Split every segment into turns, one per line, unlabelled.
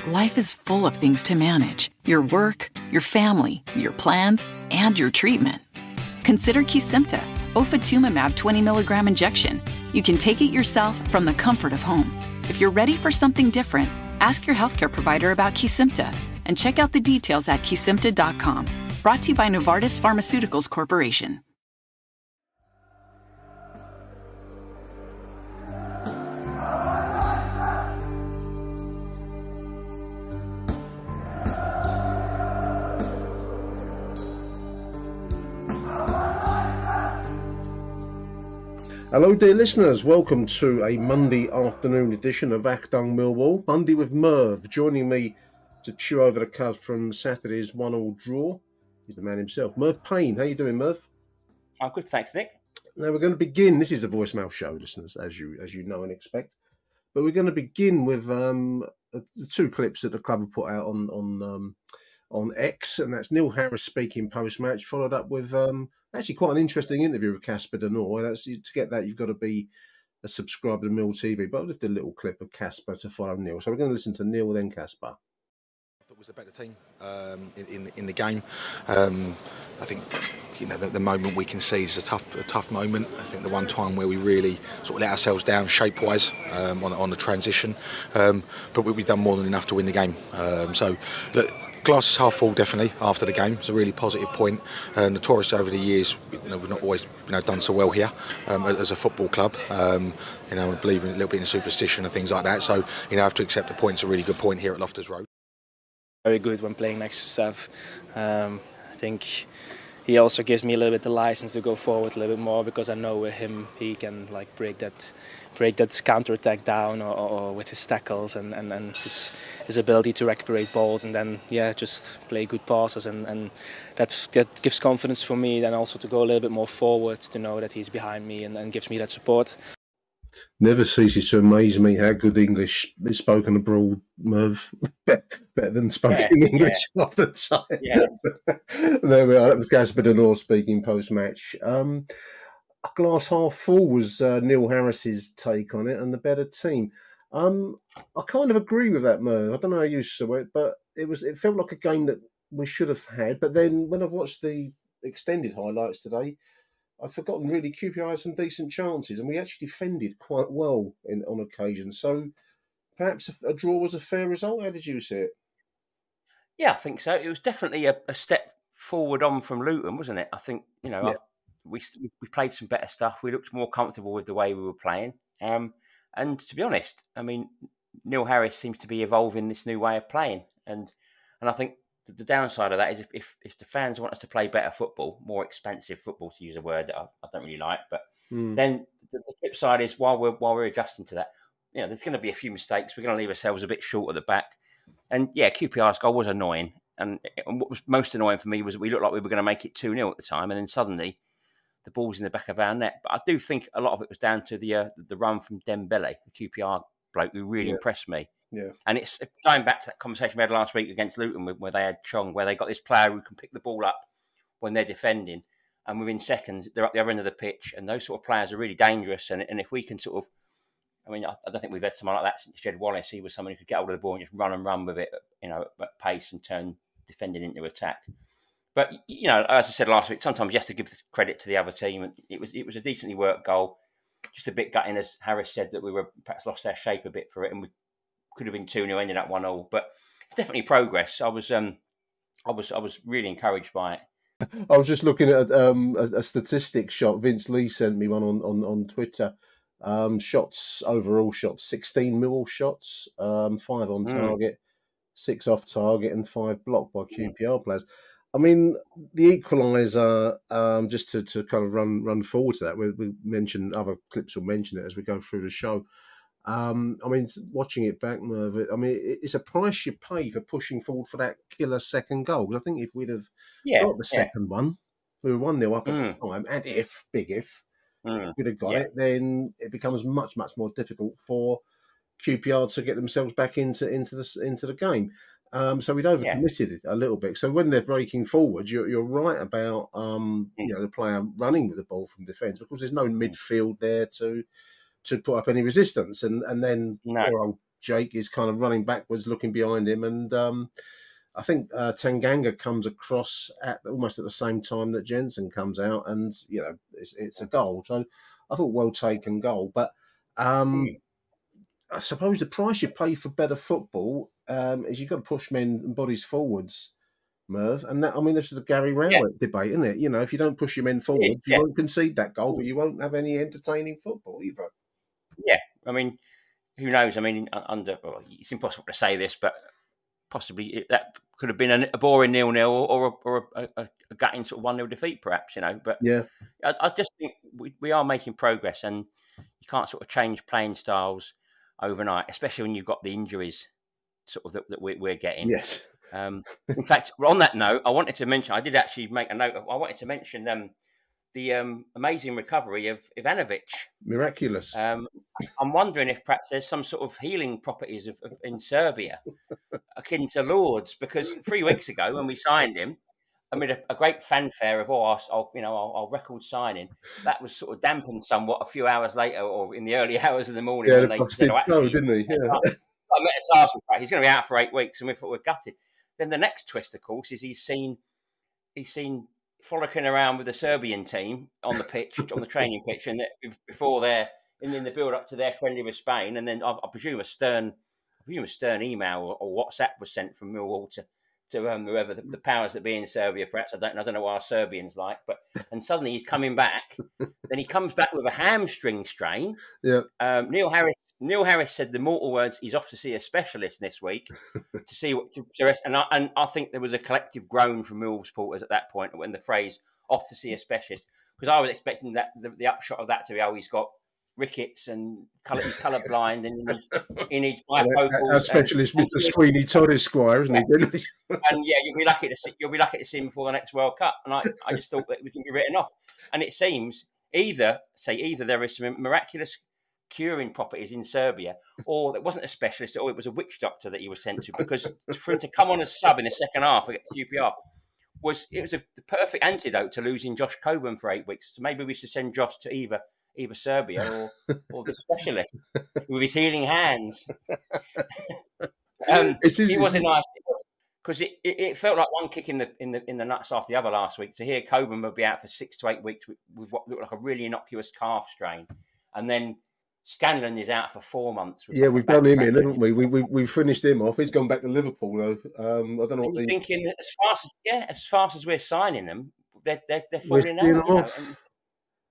Life is full of things to manage. Your work, your family, your plans, and your treatment. Consider Kesimpta, ofatumumab 20 milligram injection. You can take it yourself from the comfort of home. If you're ready for something different, ask your healthcare provider about Kesimpta and check out the details at kesimpta.com. Brought to you by Novartis Pharmaceuticals Corporation.
Hello dear listeners, welcome to a Monday afternoon edition of Achtung Millwall. Monday with Merv. Joining me to chew over the cud from Saturday's 1-1 draw is the man himself, Merv Payne. How you doing, Merv?
I'm good, thanks, Nick.
Now we're going to begin, this is a voicemail show, listeners, as you know and expect, but we're going to begin with the two clips that the club have put out on X, and that's Neil Harris speaking post-match, followed up with actually quite an interesting interview with Casper De Norre. To get that, you've got to be a subscriber to Mill TV, but I'll lift a little clip of Casper to follow Neil. So we're going to listen to Neil, then Casper.
I thought it was a better team in the game. I think the moment we can see is a tough moment. I think the one time where we really sort of let ourselves down shape-wise on the transition, but we've done more than enough to win the game. So look, glass is half full, definitely, after the game. It's a really positive point. Notoriously over the years, we've not always done so well here as a football club. I believe in a little bit in superstition and things like that. So, I have to accept the point. It's a really good point here at Loftus Road.
Very good when playing next to Seth. I think he also gives me a little bit the license to go forward a little bit more, because I know with him he can like break that counter-attack down or with his tackles and his ability to recuperate balls, and then just play good passes, and that gives confidence for me then also to go a little bit more forward, to know that he's behind me and gives me that support.
Never ceases to amaze me how good English is spoken abroad, Merv. Better than spoken English half the time. Yeah. There we are. That was Casper De Norre speaking post-match. Glass half full was Neil Harris's take on it, and the better team. I kind of agree with that, Merv. I don't know how you saw it, but it felt like a game that we should have had. But then when I've watched the extended highlights today, I've forgotten really QPR had some decent chances, and we actually defended quite well on occasion. So perhaps a draw was a fair result. How did you see it?
Yeah, I think so. It was definitely a step forward on from Luton, wasn't it? I think, we played some better stuff. We looked more comfortable with the way we were playing. And to be honest, I mean, Neil Harris seems to be evolving this new way of playing. And I think the downside of that is if the fans want us to play better football, more expensive football, to use a word that I don't really like, but then the flip side is while we're adjusting to that, there's going to be a few mistakes. We're going to leave ourselves a bit short at the back. And QPR's goal was annoying. And what was most annoying for me was that we looked like we were going to make it 2-0 at the time, and then suddenly the ball's in the back of our net. But I do think a lot of it was down to the run from Dembele, the QPR bloke, who really impressed me. Yeah. And it's going back to that conversation we had last week against Luton, where they had Chong, where they got this player who can pick the ball up when they're defending, and within seconds they're up the other end of the pitch. And those sort of players are really dangerous. And if we can sort of, I don't think we've had someone like that since Jed Wallace. He was someone who could get hold of the ball and just run with it, at pace and turn defending into attack. But as I said last week, sometimes you have to give credit to the other team. And it was a decently worked goal. Just a bit gutting, as Harris said, that we were perhaps lost our shape a bit for it, and we could have been 2-0, ended up 1-0. But definitely progress. I was really encouraged by it.
I was just looking at a statistics shot. Vince Lee sent me one on Twitter. Overall shots, 16 Millwall shots, 5 on target, 6 off target, and 5 blocked by QPR players. I mean, the equaliser, just to kind of run forward to that, we mentioned other clips will mention it as we go through the show. Watching it back, Merv, it's a price you pay for pushing forward for that killer second goal. Because I think if we'd have got the second one, we were 1-0 up at the time, and big if we'd have got it, then it becomes much, much more difficult for QPR to get themselves back into the game. So we'd overcommitted it a little bit. So when they're breaking forward, you're right about the player running with the ball from defence, because there's no midfield there to put up any resistance. And then poor old Jake is kind of running backwards, looking behind him, and I think Tanganga comes across almost at the same time that Jensen comes out, and it's a goal. So I thought well taken goal, but I suppose the price you pay for better football is you've got to push men and bodies forwards, Merv. And that, I mean, this is a Gary Rowett debate, isn't it? If you don't push your men forward, you won't concede that goal, but you won't have any entertaining football either.
Yeah, I mean, who knows? I mean, it's impossible to say this, but possibly that could have been a boring 0-0 or a gutting sort of 1-0 defeat, perhaps. But
yeah,
I just think we are making progress, and you can't sort of change playing styles overnight, especially when you've got the injuries sort of that we're getting.
Yes.
In fact, on that note, I did actually make a note. I wanted to mention the amazing recovery of Ivanovic.
Miraculous.
I'm wondering if perhaps there's some sort of healing properties in Serbia akin to Lourdes, because 3 weeks ago when we signed him, amid a great fanfare of our record signing, that was sort of dampened somewhat a few hours later, or in the early hours of the morning.
Yeah,
when they said,
didn't he? Yeah.
I met his Arsenal practice. He's going to be out for 8 weeks, and we thought we're gutted. Then the next twist, of course, is he's seen frolicking around with the Serbian team on the pitch, on the training pitch, and before in the build up to their friendly with Spain, and then I presume a stern email or WhatsApp was sent from Millwall to whoever the powers that be in Serbia. Perhaps I don't know what our Serbians like, and suddenly he's coming back. Then he comes back with a hamstring strain.
Yeah.
Neil Harris said the mortal words, he's off to see a specialist this week to see what to rest. And I think there was a collective groan from Millwall supporters at that point when the phrase "off to see a specialist," because I was expecting that the upshot of that to be, he's got rickets and he's colourblind and he needs bifocals.
Our specialist, Mr. Sweeney Todd Esquire, isn't he?
And you'll be lucky to see him before the next World Cup. And I just thought that we can be written off. And it seems either there is some miraculous curing properties in Serbia, or it wasn't a specialist, or it was a witch doctor that he was sent to, because for him to come on as sub in the second half against QPR was the perfect antidote to losing Josh Coburn for 8 weeks. So maybe we should send Josh to either Serbia or the specialist with his healing hands. He was a nice, because it felt like one kick in the nuts after the other last week. To hear Coburn would be out for 6 to 8 weeks with what looked like a really innocuous calf strain, and then Scanlon is out for 4 months.
Yeah, we've done him in, haven't we? We've finished him off. He's gone back to Liverpool though. I don't know what
thinking. As fast as we're signing them, they're falling out.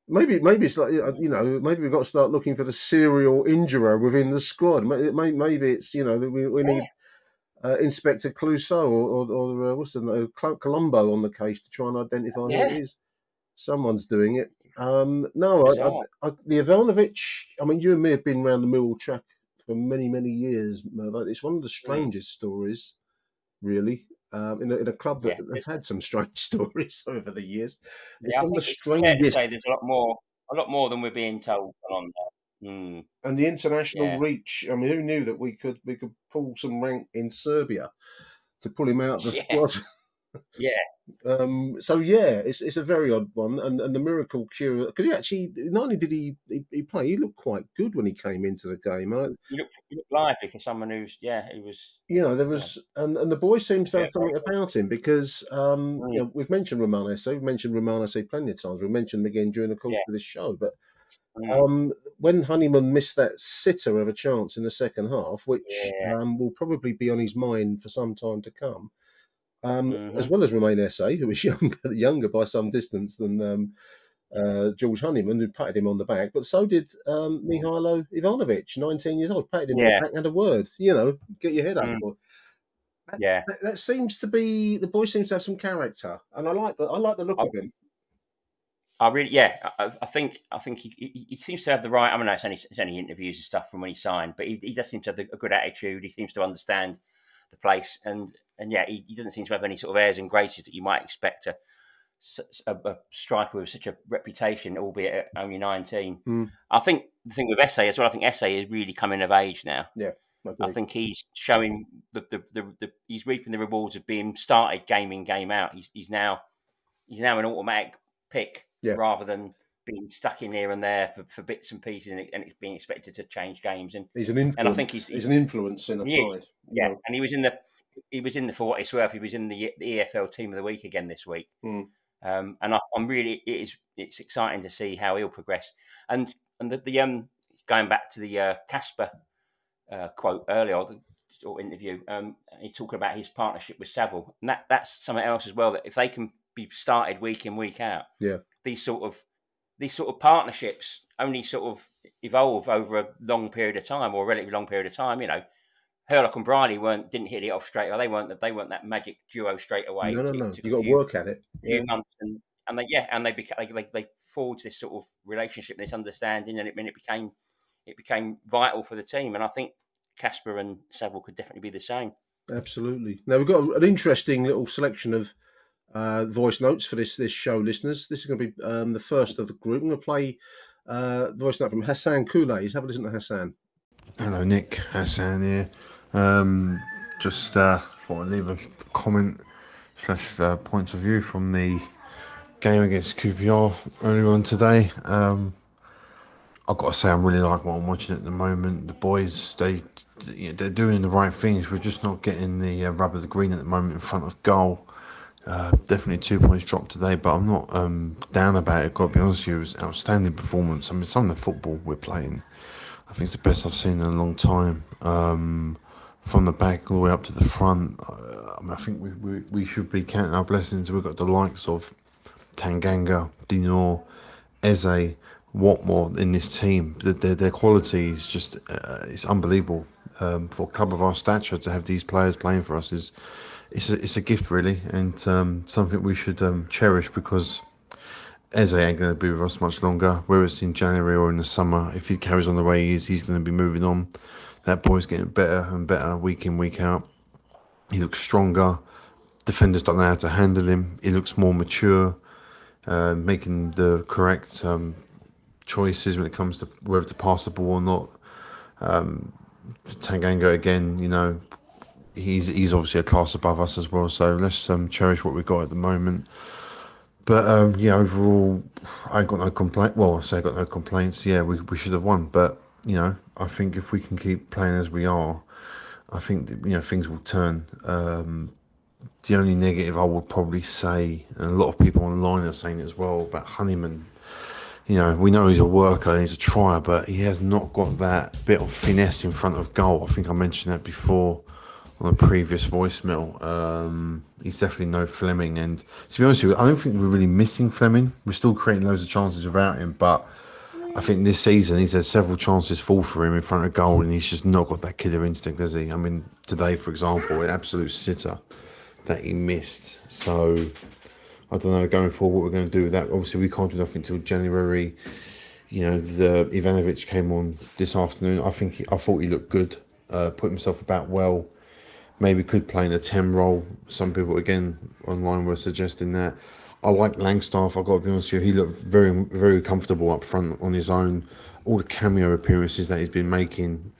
Maybe it's like maybe we've got to start looking for the serial injurer within the squad. Maybe it's we need Inspector Clouseau or what's the name, Colombo on the case to try and identify who it is. Someone's doing it. The Ivanovic. I mean, you and me have been around the Millwall track for many years. It's one of the strangest stories, really. In a club that has had some strange stories over the years.
Yeah, I think it's fair to say there's a lot more than we're being told on there.
And the international reach. I mean, who knew that we could pull some rank in Serbia to pull him out of the squad? It's a very odd one, and the miracle cure, because he actually not only did he play, he looked quite good when he came into the game.
He looked lively for someone who's he was.
There was, and the boy seems to have something about him, because we've mentioned Roman Esse. We've mentioned Roman Esse plenty of times. We'll mention him again during the course of this show, but. When Honeyman missed that sitter of a chance in the second half, which will probably be on his mind for some time to come, as well as Romain Esse, who is younger by some distance than George Honeyman, who patted him on the back, but so did Mihailo Ivanovic, 19 years old, patted him on the back and a word, get your head up. That seems to be, the boy seems to have some character, and I like the look of him.
I really, I think he seems to have the right. I mean, it's only interviews and stuff from when he signed, but he does seem to have a good attitude. He seems to understand the place, and he doesn't seem to have any sort of airs and graces that you might expect a striker with such a reputation, albeit at only 19. I think the thing with Esse as well. I think Esse is really coming of age now.
Yeah,
I think he's showing he's reaping the rewards of being started game in, game out. He's now an automatic pick. Rather than being stuck in here and there for bits and pieces, and it's being expected to change games. And
he's an influence.
And I think he's
an influence in the side.
Yeah, and he was in the for what it's worth. He was in the EFL Team of the Week again this week. And I'm really it's exciting to see how he'll progress. And the going back to the Casper quote earlier or interview, he's talking about his partnership with Saville, and that's something else as well. That if they can be started week in, week out, these sort of partnerships only sort of evolve over a long period of time, or a relatively long period of time. You know, Hurlock and Briley didn't hit it off straight away. They weren't that magic duo straight away.
No. You got to work at it.
Few months, and they forged this sort of relationship, this understanding, and it became vital for the team. And I think Casper and Saville could definitely be the same. Absolutely.
Now we've got an interesting little selection of voice notes for this show, listeners. This is going to be the first of the group. I'm going to play voice note from Hassan Koulais. Have a listen to Hassan.
Hello, Nick. Hassan here. Just thought I'd leave a comment / points of view from the game against QPR earlier on today. I've got to say, I'm really liking what I'm watching at the moment. The boys, they're doing the right things. We're just not getting the rub of the green at the moment in front of goal. Definitely 2 points dropped today, but I'm not down about it. Got to be honest with you, it was an outstanding performance. I mean, some of the football we're playing, I think it's the best I've seen in a long time. From the back all the way up to the front, I think we should be counting our blessings. We've got the likes of Tanganga, Dinor, Eze, Watmore in this team. Their quality is just it's unbelievable. For a club of our stature to have these players playing for us it's a gift, really, and something we should cherish, because Eze ain't going to be with us much longer, whether it's in January or in the summer. If he carries on the way he is, he's going to be moving on. That boy's getting better and better week in, week out. He looks stronger. Defenders don't know how to handle him. He looks more mature, making the correct choices when it comes to whether to pass the ball or not. Tanganga, again, he's obviously a class above us as well, so let's cherish what we've got at the moment. But overall, I ain't got no complaint. Well, I say I got no complaints. Yeah, we should have won, but I think if we can keep playing as we are, I think things will turn. The only negative I would probably say, and a lot of people online are saying it as well, about Honeyman. We know he's a worker and he's a trier, but he has not got that bit of finesse in front of goal. I think I mentioned that before on a previous voicemail. He's definitely no Fleming, and to be honest with you, I don't think we're really missing Fleming. We're still creating loads of chances without him, but I think this season he's had several chances fall for him in front of goal, and he's just not got that killer instinct, has he? I mean, today, for example, an absolute sitter that he missed. So I don't know, going forward, what we're going to do with that. Obviously, we can't do nothing until January. The Ivanovic came on this afternoon. I thought he looked good, put himself about well. Maybe could play in a 10 role. Some people, again, online were suggesting that. I like Langstaff, I've got to be honest with you. He looked very, very comfortable up front on his own. All the cameo appearances that he's been making,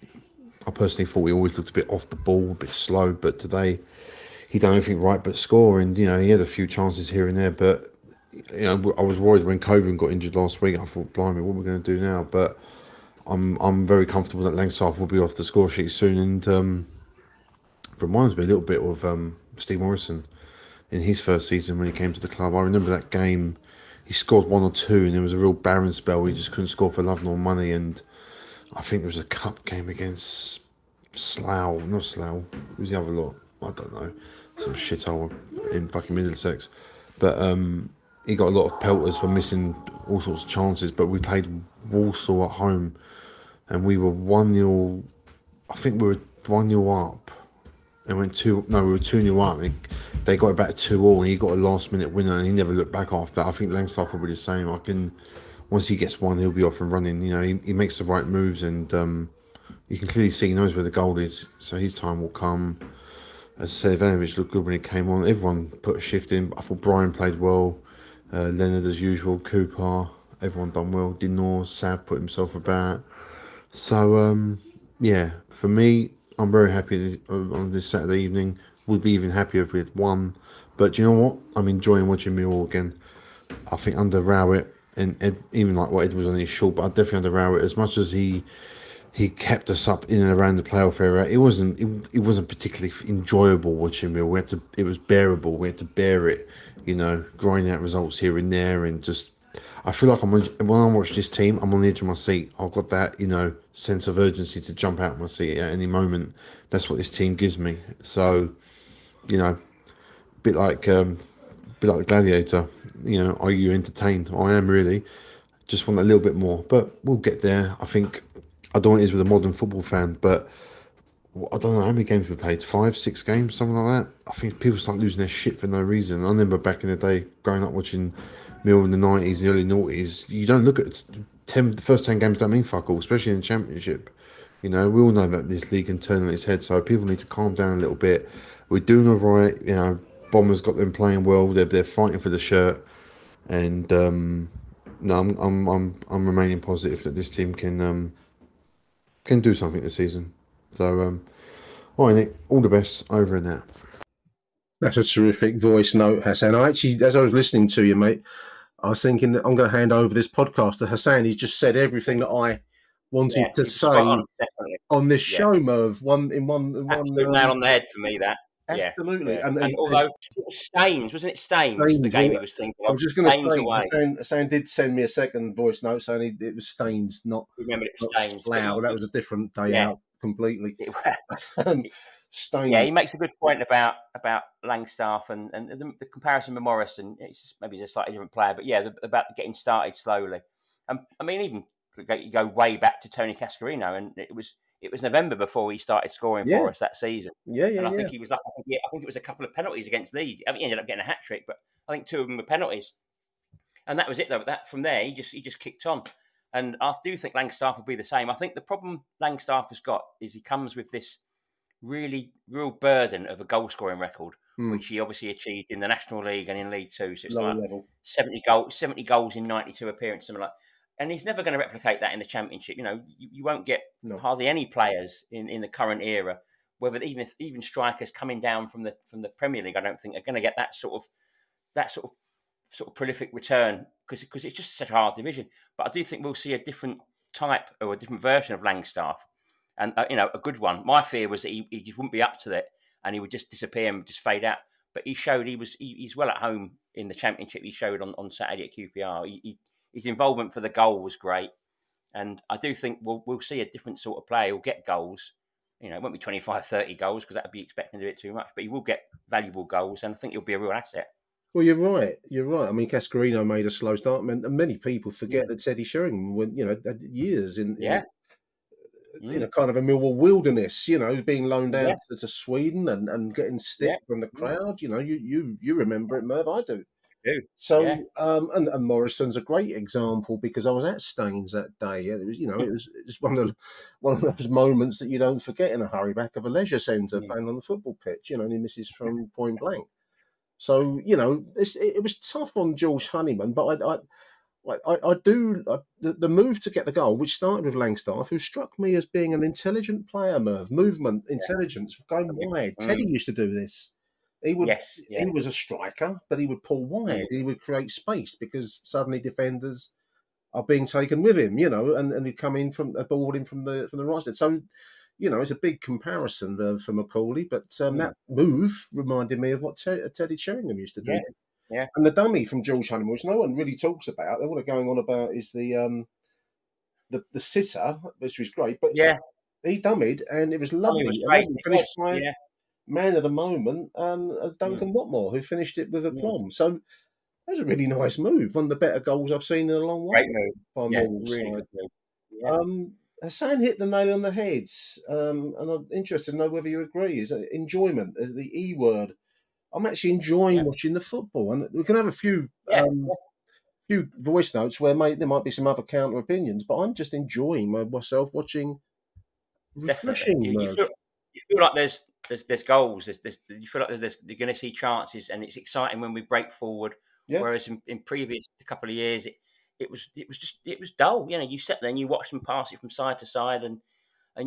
I personally thought he always looked a bit off the ball, a bit slow, but today he done everything right but score. And, he had a few chances here and there, but, I was worried when Coburn got injured last week. I thought, blimey, what are we going to do now? But I'm very comfortable that Langstaff will be off the score sheet soon, and reminds me a little bit of Steve Morrison in his first season when he came to the club. I remember that game, he scored 1 or 2 and there was a real barren spell where he just couldn't score for love nor money, and I think there was a cup game against Slough, not Slough, who was the other lot? I don't know, some shithole in fucking Middlesex, but he got a lot of pelters for missing all sorts of chances. But we played Walsall at home and we were 1-0, I think we were 1-0 up. And we were 2-0 up. They got it back to 2-2, and he got a last-minute winner, and he never looked back after that. I think Langstaff will be the same. Once he gets one, he'll be off and running. He makes the right moves, and you can clearly see he knows where the goal is, so his time will come. As I said, Ivanovic looked good when he came on. Everyone put a shift in. I thought Brian played well. Leonard, as usual. Cooper, everyone done well. Dinor, Sav put himself about. So, for me, I'm very happy on this Saturday evening. Would be even happier if we had won. But do you know what? I'm enjoying watching Millwall again. I think under Rowett, and even like what Ed was on his short, but I definitely had a row with it. As much as he kept us up in and around the playoff area, it wasn't particularly enjoyable watching Mill. It was bearable. We had to bear it, grinding out results here and there, and just I feel like when I watch this team, I'm on the edge of my seat. I've got that sense of urgency to jump out of my seat at any moment. That's what this team gives me. So, bit like the Gladiator. Are you entertained? I am really. Just want a little bit more, but we'll get there. I think I don't know what it is with a modern football fan, but I don't know how many games we played. 5, 6 games, something like that. I think people start losing their shit for no reason. I remember back in the day growing up watching Mill in the 90s, the early noughties. You don't look at the first 10 games don't mean fuck all, especially in the Championship. We all know that this league can turn on its head, so people need to calm down a little bit. We're doing all right. Bombers got them playing well. They're fighting for the shirt, and no, I'm remaining positive that this team can do something this season. So, all right, Nick, all the best over and out.
That's a terrific voice note, Hassan. I actually, as I was listening to you, mate, I was thinking that I'm going to hand over this podcast to Hassan. He's just said everything that I wanted to say on this show, Merv. One nail
on the head for me, that.
Absolutely.
Yeah. And although Staines, wasn't it Staines the game he was thinking of?
I was just going to say, Hassan did send me a second voice note saying it was Staines, not
Staines.
Slough. That was a different day out completely. Staines.
Yeah, he makes a good point about Langstaff and the comparison with Morrison. Maybe he's a slightly different player, but about getting started slowly. I mean, even you go way back to Tony Cascarino, and it was November before he started scoring for us that season. And I think he was I think it was a couple of penalties against Leeds. I mean, he ended up getting a hat trick, but I think 2 of them were penalties. And that was it, though. That from there, he just kicked on. And I do think Langstaff will be the same. I think the problem Langstaff has got is he comes with this real burden of a goal scoring record, which he obviously achieved in the National League and in League Two. So it's
lower
like
level.
70 goals in 92 appearances, something like. And he's never going to replicate that in the Championship. You won't get hardly any players in the current era, whether even strikers coming down from the Premier League, I don't think are going to get that sort of prolific return because it's just such a hard division. But I do think we'll see a different type or a different version of Langstaff, and a good one. My fear was that he just wouldn't be up to it and he would just disappear and just fade out. But he showed he's well at home in the Championship. He showed on Saturday at QPR. His involvement for the goal was great. And I do think we'll see a different sort of player. He'll get goals. It won't be 25, 30 goals because that would be expecting a bit too much. But he will get valuable goals, and I think he'll be a real asset.
Well, you're right. I mean, Cascarino made a slow start, and many people forget that Teddy Sheringham went, had years in kind of a Millwall wilderness, being loaned out to Sweden and getting stick from the crowd. You remember it, Merv, I do. So, and Morrison's a great example because I was at Staines that day. It was, it was just one of those moments that you don't forget in a hurry, back of a leisure centre playing on the football pitch. And he misses from point blank. So it was tough on George Honeyman, but the move to get the goal, which started with Langstaff, who struck me as being an intelligent player, Merv, movement, intelligence, going wide. Teddy used to do this. He was a striker, but he would pull wide. He would create space because suddenly defenders are being taken with him, and he'd come in from the right side. So, it's a big comparison for Macaulay, but that move reminded me of what Teddy Sheringham used to do.
Yeah.
And the dummy from George Honeyman, which no one really talks about, all they're going on about is the sitter, which was great, but he dummied, and it was lovely.
He
finished by man of the moment, Duncan Watmore, who finished it with aplomb. So that was a really nice move. One of the better goals I've seen in a long while.
Great move. Really good move. Yeah.
Hassan hit the nail on the head, and I'm interested to know whether you agree. Is enjoyment, the E word. I'm actually enjoying watching the football, and we can have a few voice notes where there might be some other counter opinions, but I'm just enjoying myself watching. Refreshing.
You feel like there's goals. You feel like you're going to see chances, and it's exciting when we break forward. Yeah. Whereas in previous couple of years, it was dull. You sat there and you watched them pass it from side to side, and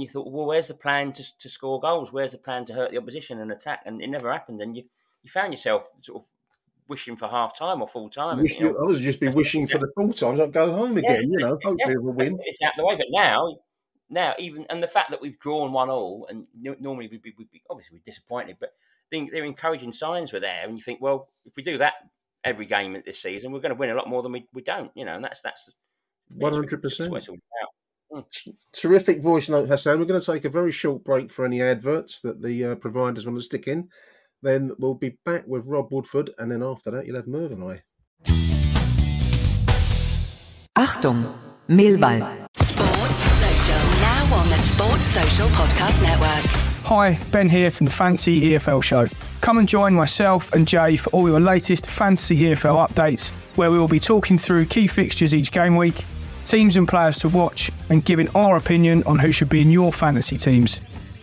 you thought, well, where's the plan to score goals? Where's the plan to hurt the opposition and attack? And it never happened. And you found yourself sort of wishing for half time or full time.
I was just be wishing for the full times. I'd go home again. Hopefully we'll win.
It's out the way. But now even and the fact that we've drawn 1-1, and normally we'd be obviously we're disappointed, but they're encouraging signs were there, and you think, well, if we do that every game this season, we're going to win a lot more than we don't. And that's
100%. Terrific voice note, Hassan. We're going to take a very short break for any adverts that the providers want to stick in. Then we'll be back with Rob Woodford, and then after that, you'll have Merv and I.
Achtung, Millwall.
Sports Social. Now on the Sports Social Podcast Network.
Hi, Ben here from the Fantasy EFL Show. Come and join myself and Jay for all your latest Fantasy EFL updates, where we will be talking through key fixtures each game week, teams and players to watch, and giving our opinion on who should be in your fantasy teams.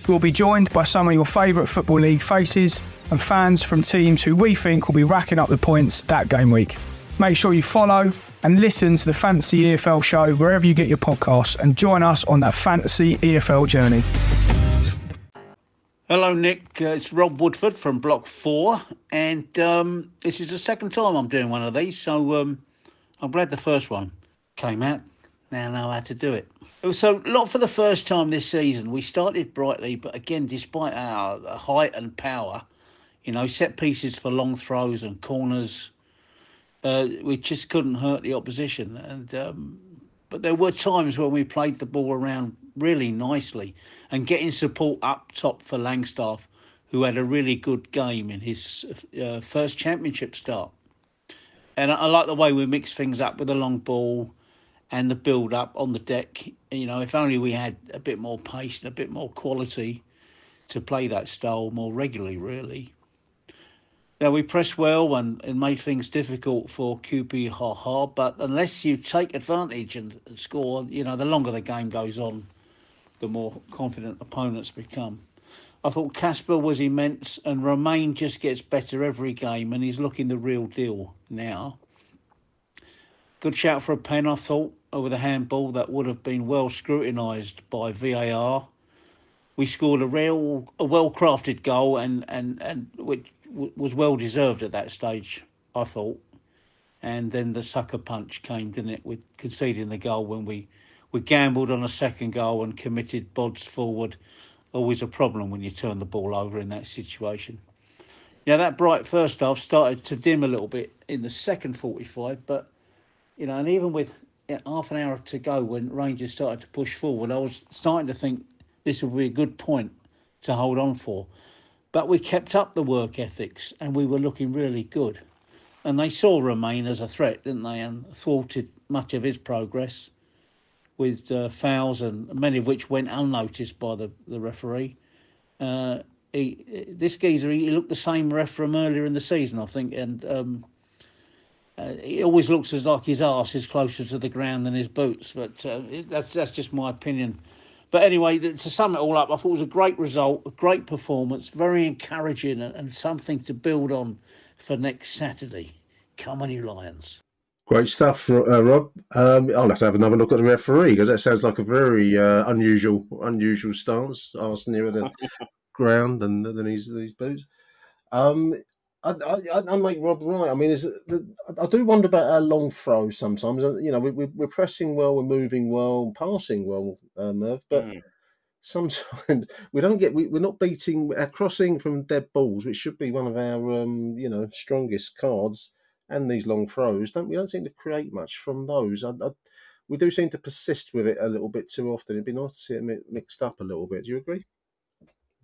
We'll be joined by some of your favourite Football League faces and fans from teams who we think will be racking up the points that game week. Make sure you follow and listen to the Fantasy EFL Show wherever you get your podcasts, and join us on that Fantasy EFL journey.
Hello, Nick. It's Rob Woodford from Block 4, and this is the second time I'm doing one of these, so I'm glad the first one came out. Now I know how to do it. So, not for the first time this season. We started brightly, but again, despite our height and power, set pieces for long throws and corners, we just couldn't hurt the opposition. And but there were times when we played the ball around really nicely and getting support up top for Langstaff, who had a really good game in his first championship start. And I like the way we mix things up with the long ball and the build-up on the deck. If only we had a bit more pace and a bit more quality to play that style more regularly, really. Now, we pressed well and made things difficult for QPR, but unless you take advantage and score, the longer the game goes on, the more confident opponents become. I thought Casper was immense, and Romain just gets better every game, and he's looking the real deal now. Good shout for a pen, I thought, with a handball that would have been well scrutinised by VAR. We scored a well-crafted goal, and which was well deserved at that stage, I thought. And then the sucker punch came, didn't it, with conceding the goal when we gambled on a second goal and committed bods forward. Always a problem when you turn the ball over in that situation. That bright first half started to dim a little bit in the second 45, but, and even with half an hour to go when Rangers started to push forward, I was starting to think this would be a good point to hold on for. But we kept up the work ethics and we were looking really good. And they saw Romain as a threat, didn't they, and thwarted much of his progress with fouls, and many of which went unnoticed by the referee. This geezer, he looked the same ref from earlier in the season, I think, and he always looks as like his arse is closer to the ground than his boots. But that's just my opinion. But anyway, to sum it all up, I thought it was a great result, a great performance, very encouraging, and something to build on for next Saturday. Come on, you Lions.
Great stuff, Rob. I'll have to have another look at the referee, because that sounds like a very unusual stance, arse nearer the ground than his boots. I make Rob right. I mean, I do wonder about our long throws sometimes. We're pressing well, we're moving well, passing well, Merv, but sometimes we don't get. We're not beating our crossing from dead balls, which should be one of our strongest cards. And these long throws, we don't seem to create much from those. We do seem to persist with it a little bit too often. It'd be nice to see it mixed up a little bit. Do you agree?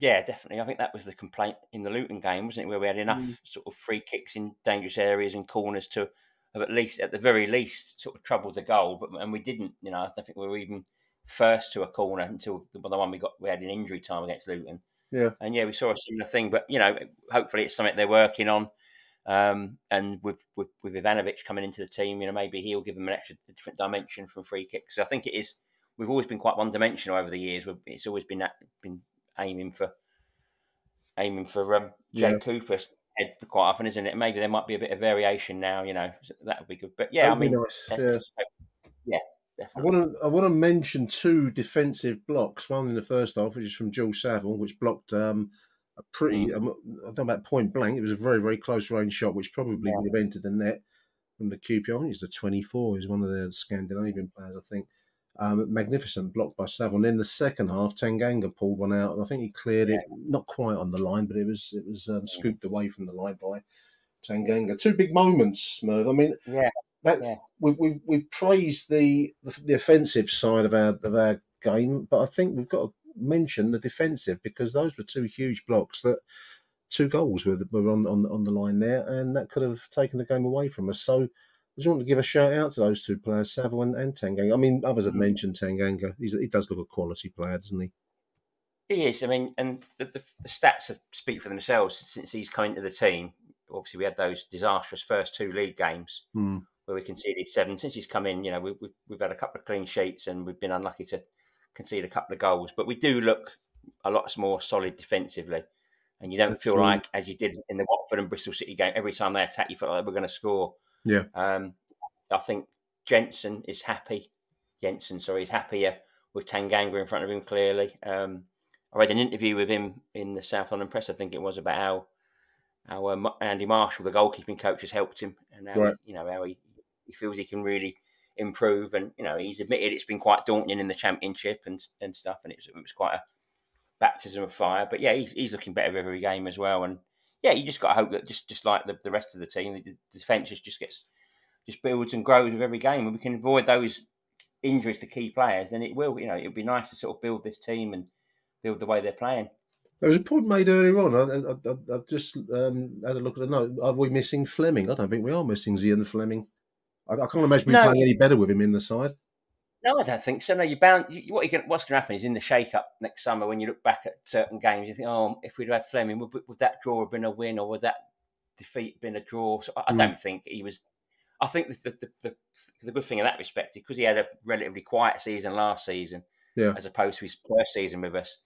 Yeah, definitely. I think that was the complaint in the Luton game, wasn't it? Where we had enough sort of free kicks in dangerous areas and corners to have at the very least, sort of troubled the goal. And we didn't. I don't think we were even first to a corner until the one we had in injury time against Luton.
Yeah.
And we saw a similar thing. But hopefully it's something they're working on. And with Ivanovic coming into the team, maybe he'll give them a different dimension from free kicks. So I think it is. We've always been quite one-dimensional over the years. It's always been aiming for Jake Cooper's head quite often, isn't it? Maybe there might be a bit of variation now. So that would be good. But yeah,
that'd be nice.
Yeah, definitely.
I want to mention two defensive blocks. One in the first half, which is from Jules Saville, which blocked a a pretty, I don't know about point blank, it was a very, very close range shot, which probably would have entered the net from the QPR. I think it's the 24, he's one of the Scandinavian players, I think. Magnificent block by Saville. And in the second half, Tanganga pulled one out, and I think he cleared it, not quite on the line, but it was scooped away from the line by Tanganga. Two big moments, Merv. I mean, we've praised the offensive side of our game, but I think we've got to mention the defensive, because those were two huge blocks that 2 goals were on the line there, and that could have taken the game away from us. So I just want to give a shout out to those 2 players, Saville and Tanganga. I mean, others have mentioned Tanganga. He does look a quality player, doesn't he?
He is. I mean, and the stats speak for themselves since he's come into the team. Obviously, we had those disastrous first 2 league games where we conceded 7. Since he's come in, we've had a couple of clean sheets and we've been unlucky to concede a couple of goals. But we do look a lot more solid defensively. And you don't feel like, as you did in the Watford and Bristol City game, every time they attack, you felt like they were going to score.
Yeah.
I think Jensen is happier with Tanganga in front of him, clearly. I read an interview with him in the South London Press, I think it was, about how Andy Marshall, the goalkeeping coach, has helped him, and how how he feels he can really improve. And he's admitted it's been quite daunting in the Championship and stuff, and it was quite a baptism of fire. But yeah, he's looking better every game as well. And yeah, you just got to hope that just like the rest of the team, the defence just builds and grows with every game, and we can avoid those injuries to key players. Then it will, it'll be nice to sort of build this team and build the way they're playing.
There was a point made earlier on. I've just had a look at the note. Are we missing Fleming? I don't think we are missing Zian Fleming. I can't imagine we're playing any better with him in the side.
No, I don't think so. No, you're bound. What's going to happen is in the shake-up next summer, when you look back at certain games, you think, if we'd had Fleming, would that draw have been a win, or would that defeat been a draw? So I don't think he was. I think the good thing in that respect is because he had a relatively quiet season last season, as opposed to his first season with us.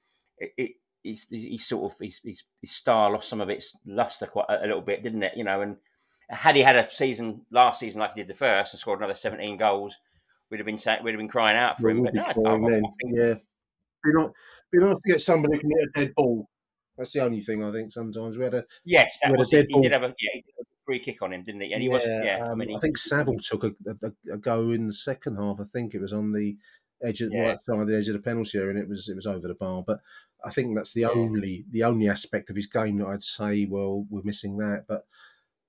His star lost some of its luster quite a little bit, didn't it? And had he had a season last season like he did the first and scored another 17 goals, we'd have been crying out for him. But
be nice to get somebody who can hit a dead ball. That's the only thing I think. Sometimes we had a
he did have a free kick on him, didn't he? And he wasn't.
I think Saville took a go in the second half. I think it was on the edge of right side of the edge of the penalty area, and it was over the bar. But I think that's the only aspect of his game that I'd say, well, we're missing that.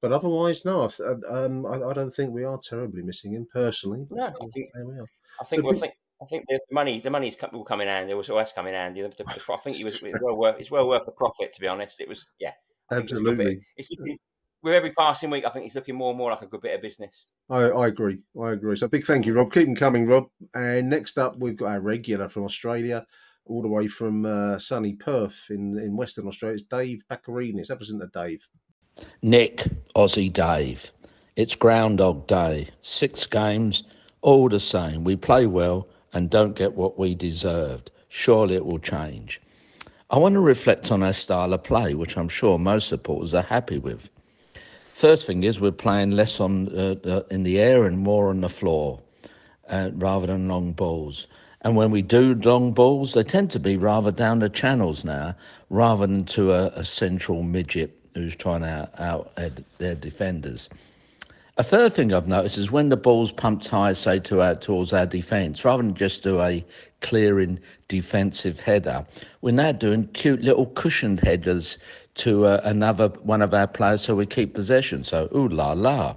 But otherwise, no, I don't think we are terribly missing him personally.
No, there we are. I think the money will come in handy. It was always come in handy. I think it's well worth the profit, to be honest. It was
absolutely.
With every passing week, I think he's looking more and more like a good bit of business.
I agree. So big thank you, Rob. Keep them coming, Rob. And next up, we've got our regular from Australia, all the way from sunny Perth in Western Australia. It's Dave Baccarini. Have a listen to Dave.
Nick, Aussie Dave. It's Groundhog Day. 6 games, all the same. We play well and don't get what we deserved. Surely it will change. I want to reflect on our style of play, which I'm sure most supporters are happy with. First thing is we're playing less in the air and more on the floor rather than long balls. And when we do long balls, they tend to be rather down the channels now, rather than to a central midget who's trying to out their defenders. A third thing I've noticed is when the ball's pumped high, say towards our defence, rather than just do a clearing defensive header, we're now doing cute little cushioned headers to another one of our players so we keep possession. So, ooh la la.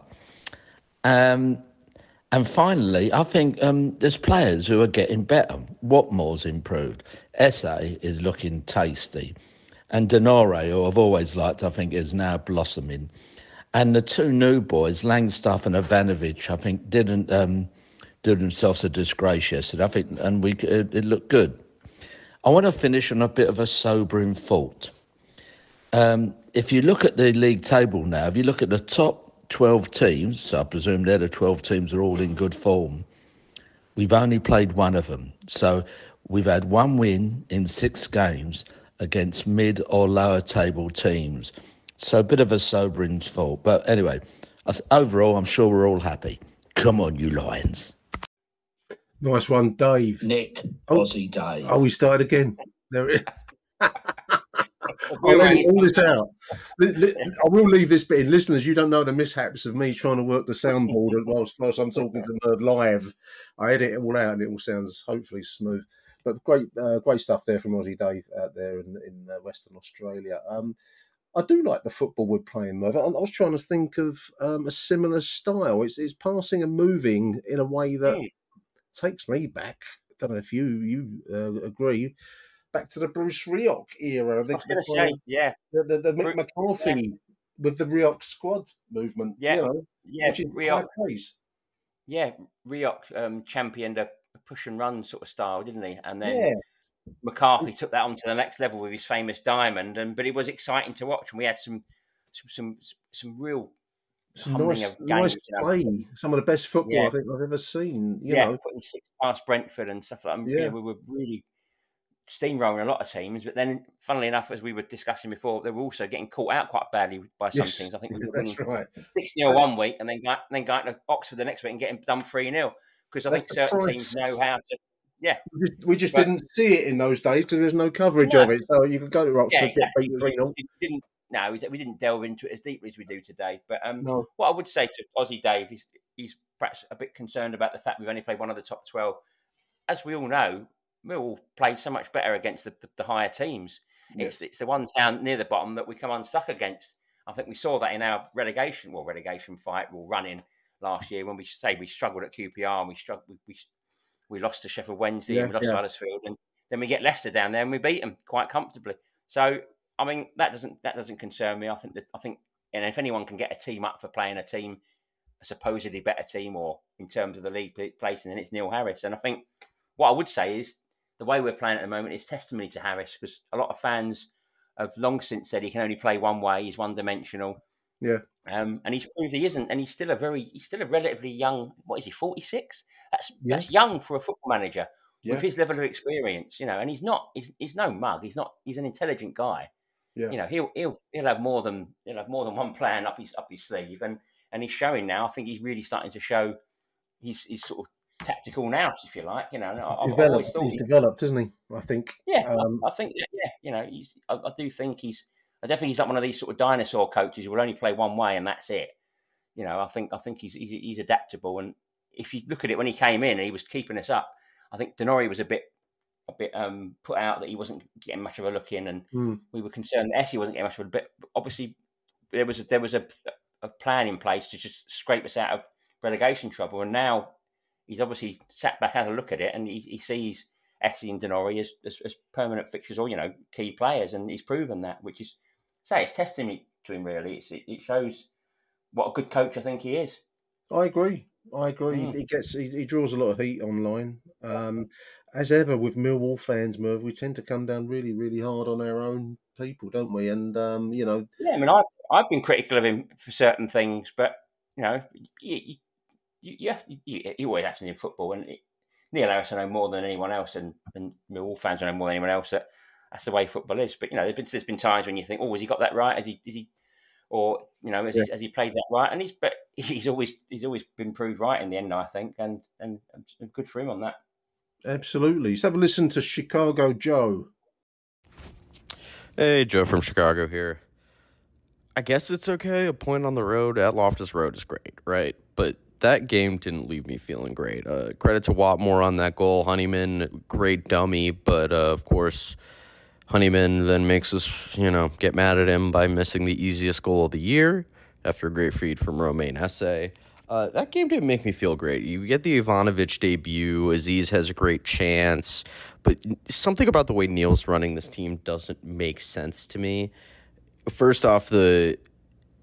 And finally, I think there's players who are getting better. Watmore's improved. Esse is looking tasty. And Denore, who I've always liked, I think is now blossoming. And the 2 new boys, Langstaff and Ivanovic, I think didn't do themselves a disgrace yesterday. I think, and it looked good. I want to finish on a bit of a sobering thought. If you look at the league table now, if you look at the top 12 teams, so I presume they're the 12 teams are all in good form, we've only played one of them. So we've had 1 win in 6 games against mid or lower table teams. So a bit of a sobering thought. But anyway, overall, I'm sure we're all happy. Come on, you Lions.
Nice one, Dave.
Nick, Aussie Dave.
Oh, we started again. There it is. I'll edit all this out. I will leave this bit in. Listeners, you don't know the mishaps of me trying to work the soundboard whilst I'm talking to Merv live. I edit it all out and it all sounds hopefully smooth. But great stuff there from Aussie Dave out there in Western Australia. I do like the football we're playing, Merv. I was trying to think of a similar style. It's passing and moving in a way that takes me back. I don't know if you agree. Back to the Bruce Rioch era. I think the Mick McCarthy with the Rioch squad movement. Which is
Rioch.
Praise.
Yeah, Rioch championed a push and run sort of style, didn't he? And then McCarthy took that on to the next level with his famous diamond. But it was exciting to watch, and we had some real.
Some nice play. Some of the best football I think I've ever seen. You know,
putting 6 past Brentford and stuff like that. You know, we were really steamrolling a lot of teams, but then, funnily enough, as we were discussing before, they were also getting caught out quite badly by some teams. I think we were winning 6-0 one week, and then going to Oxford the next week and getting done 3-0 because I think certain teams know how to. Yeah,
we just didn't see it in those days because there's no coverage of it. So you could go to Oxford, get beat 3-0.
We didn't delve into it as deeply as we do today. But what I would say to Aussie Dave is he's perhaps a bit concerned about the fact we've only played one of the top 12. As we all know, Millwall played so much better against the higher teams. Yes. It's the ones down near the bottom that we come unstuck against. I think we saw that in our relegation fight or run-in last year when we struggled at QPR and we lost to Sheffield Wednesday and we lost to Huddersfield, and then we get Leicester down there and we beat them quite comfortably. So I mean that doesn't concern me. I think and if anyone can get a team up for playing a supposedly better team, or in terms of the league placing, then it's Neil Harris. And I think what I would say is the way we're playing at the moment is testimony to Harris, because a lot of fans have long since said he can only play one way. He's one-dimensional.
Yeah.
And he's proved he isn't. And he's still a relatively young. What is he? 46. That's young for a football manager with his level of experience. You know, and he's no mug. He's an intelligent guy. Yeah. You know, he'll have more than one plan up his sleeve, and he's showing now. I think he's really starting to show he's sort of tactical now, if you like. You know,
he's developed, isn't he? I think.
Yeah, I think. Yeah, you know, I do think I don't think he's like one of these sort of dinosaur coaches who will only play one way and that's it. You know, I think he's adaptable, and if you look at it when he came in and he was keeping us up, I think Denori was a bit put out that he wasn't getting much of a look in, and we were concerned that Essie wasn't getting much of a bit. Obviously, there was a plan in place to just scrape us out of relegation trouble, and now he's obviously sat back, had a look at it, and he sees Essie and Denori as permanent fixtures or, you know, key players, and he's proven that, which is, it's testimony to him, really. It shows what a good coach I think he is.
I agree. He draws a lot of heat online. As ever with Millwall fans, Merv, we tend to come down really, really hard on our own people, don't we? And you know,
yeah. I mean, I've been critical of him for certain things, but you know, you always have to in football, and Neil Harris know more than anyone else, and Millwall fans know more than anyone else that's the way football is. But you know, there's been times when you think, oh, has he got that right? Has he or you know, has he played that right? And he's always been proved right in the end, I think, and good for him on that.
Absolutely. Let's have a listen to Chicago Joe.
Hey, Joe from Chicago here. I guess it's okay. A point on the road at Loftus Road is great, right? But that game didn't leave me feeling great. Credit to Watmore on that goal. Honeyman, great dummy, but of course, Honeyman then makes us, get mad at him by missing the easiest goal of the year after a great feed from Romain Esse. That game didn't make me feel great. You get the Ivanovic debut. Aziz has a great chance. But something about the way Neil's running this team doesn't make sense to me. First off, the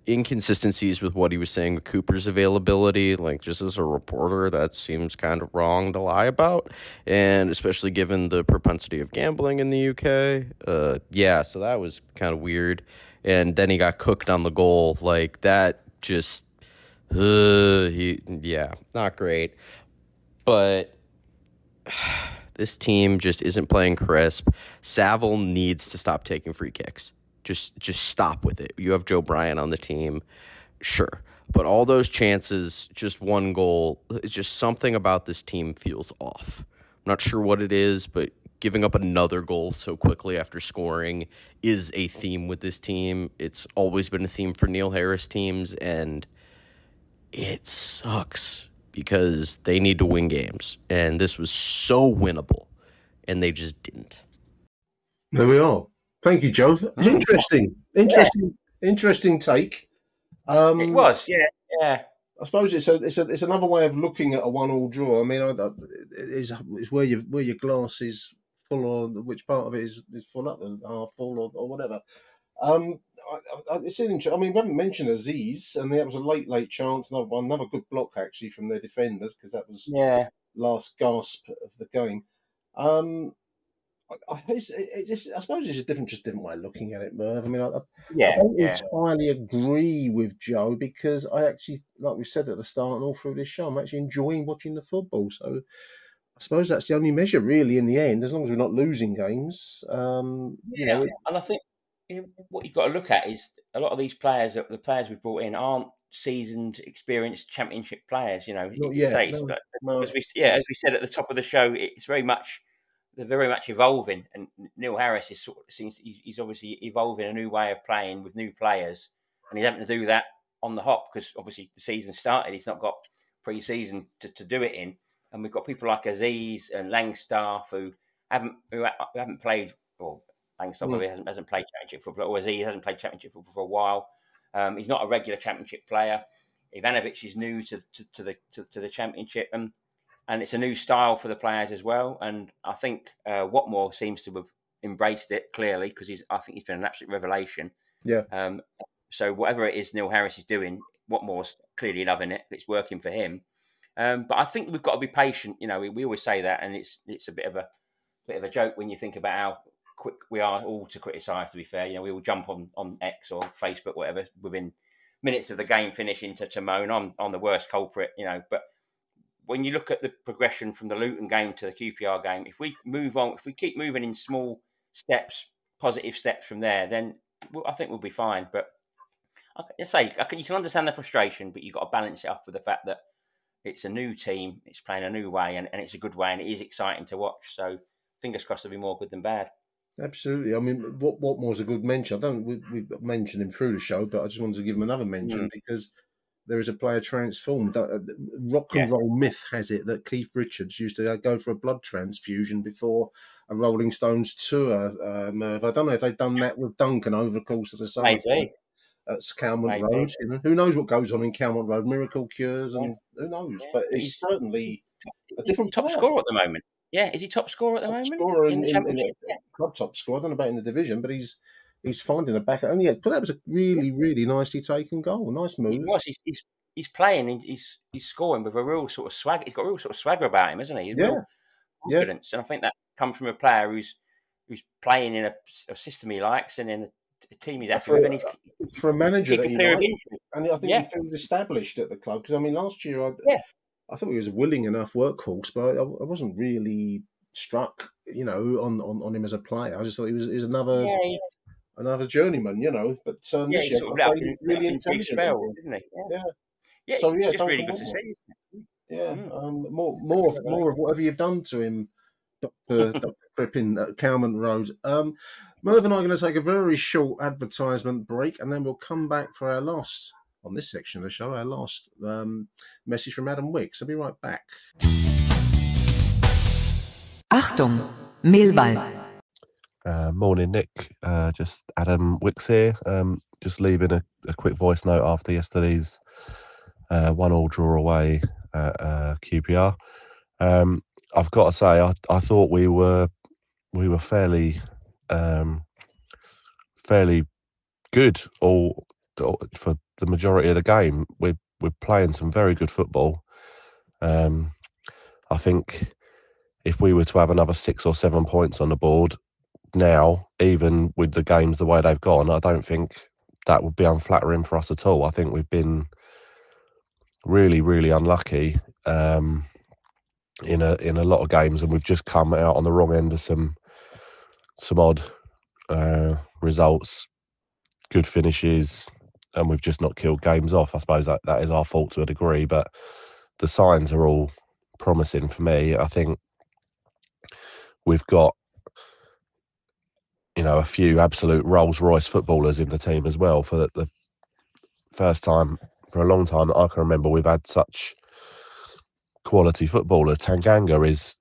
inconsistencies with what he was saying with Cooper's availability, like just as a reporter, that seems kind of wrong to lie about. And especially given the propensity of gambling in the UK. So that was kind of weird. And then he got cooked on the goal. Like that just... not great. But this team just isn't playing crisp. Saville needs to stop taking free kicks. Just stop with it. You have Joe Bryant on the team, sure. But all those chances, just one goal, it's just something about this team feels off. I'm not sure what it is, but giving up another goal so quickly after scoring is a theme with this team. It's always been a theme for Neil Harris teams, and it sucks because they need to win games. And this was so winnable, and they just didn't.
There we are. Thank you, Joe. Interesting take.
It was, yeah.
I suppose it's another way of looking at a 1-1 draw. I mean, it's where your glass is full, or which part of it is full up and half full, or whatever. It's interesting. I mean, we haven't mentioned Aziz, and that was a late chance. Another good block actually from their defenders, because that was last gasp of the game. I suppose it's just a different way of looking at it, Merv. I mean, I don't entirely agree with Joe, because I actually, like we said at the start and all through this show, I'm actually enjoying watching the football. So I suppose that's the only measure, really, in the end, as long as we're not losing games.
And I think what you've got to look at is a lot of these players, the players we've brought in, aren't seasoned, experienced Championship players. As we said at the top of the show, they're very much evolving, and Neil Harris he's obviously evolving a new way of playing with new players, and he's having to do that on the hop, because obviously the season started. He's not got pre-season to do it in, and we've got people like Aziz and Langstaff who haven't played. Well, Langstaff probably hasn't played Championship football, or Aziz hasn't played Championship football for a while. He's not a regular Championship player. Ivanovic is new to the Championship, and it's a new style for the players as well. And I think Watmore seems to have embraced it clearly, because I think he's been an absolute revelation.
Yeah.
So whatever it is Neil Harris is doing, Watmore's clearly loving it. It's working for him. But I think we've got to be patient. We always say that, and it's a bit of a joke when you think about how quick we are all to criticise. To be fair, we all jump on X or Facebook, whatever, within minutes of the game finishing to moan on the worst culprit. But when you look at the progression from the Luton game to the QPR game, if we move on, if we keep moving in small steps, positive steps from there, then I think we'll be fine. But you can understand the frustration, but you've got to balance it up with the fact that it's a new team, it's playing a new way, and it's a good way, and it is exciting to watch. So fingers crossed there'll be more good than bad.
Absolutely. I mean, Watmore's a good mention. We've mentioned him through the show, but I just wanted to give him another mention because there is a player transformed. Rock and roll myth has it that Keith Richards used to go for a blood transfusion before a Rolling Stones tour, Merv. I don't know if they've done that with Duncan over the course of the summer.
Maybe.
At Calmont Road. Who knows what goes on in Calmont Road? Miracle cures, and who knows? But he's certainly a different
top scorer at the moment. Yeah, is he top scorer at the moment?
Scorer in the Championship? Club top scorer. I don't know about in the division, but he's finding a back. But that was a really, really nicely taken goal. Nice move.
He was. He's playing. And he's scoring with a real sort of swag. He's got a real sort of swagger about him, hasn't he? Real confidence, and I think that comes from a player who's playing in a system he likes and in a team he's happy with. And
for a manager that he likes, and I think he feels established at the club. Because I mean, last year I thought he was a willing enough workhorse, but I wasn't really struck, on him as a player. I just thought he was another journeyman, But this year, really intelligent,
didn't he? Yeah. So it's just really good to see.
Yeah, more of whatever you've done to him, Dr. Crippen at Calmont Road. Merv and I are going to take a very short advertisement break, and then we'll come back for our last, on this section of the show, our last message from Adam Wicks. I'll be right back.
Achtung, Millwall.
Morning, Nick. Just Adam Wicks here. Just leaving a quick voice note after yesterday's 1-1 draw away at QPR. I've got to say, I thought we were fairly good all for the majority of the game. We're playing some very good football. I think if we were to have another 6 or 7 points on the board now, even with the games the way they've gone, I don't think that would be unflattering for us at all. I think we've been really, really unlucky in a lot of games, and we've just come out on the wrong end of some odd results, good finishes, and we've just not killed games off. I suppose that is our fault to a degree, but the signs are all promising for me. I think we've got a few absolute Rolls Royce footballers in the team as well. For the first time for a long time that I can remember, we've had such quality footballers. Tanganga is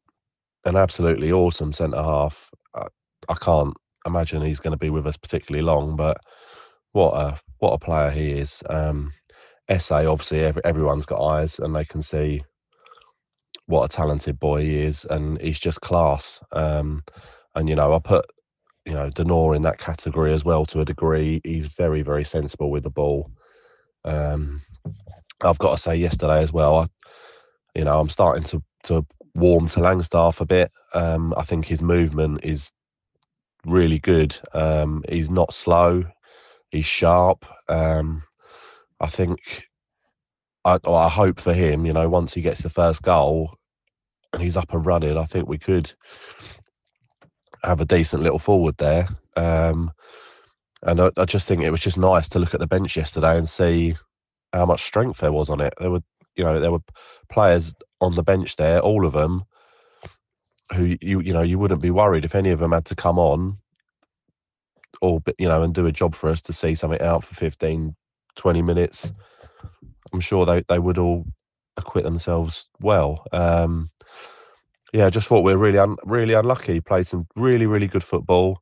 an absolutely awesome centre half. I can't imagine he's going to be with us particularly long, but what a player he is. Essay, obviously, everyone's got eyes and they can see what a talented boy he is, and he's just class. And I put Denor in that category as well to a degree. He's very, very sensible with the ball. I've got to say, yesterday as well, I'm starting to warm to Langstaff a bit. I think his movement is really good. He's not slow. He's sharp. I think, I hope for him, once he gets the first goal and he's up and running, I think we could have a decent little forward there. And I just think it was just nice to look at the bench yesterday and see how much strength there was on it. There were players on the bench there, all of them, who you wouldn't be worried if any of them had to come on or and do a job for us to see something out for 15, 20 minutes. I'm sure they would all acquit themselves well. I just thought we were really unlucky. Played some really, really good football.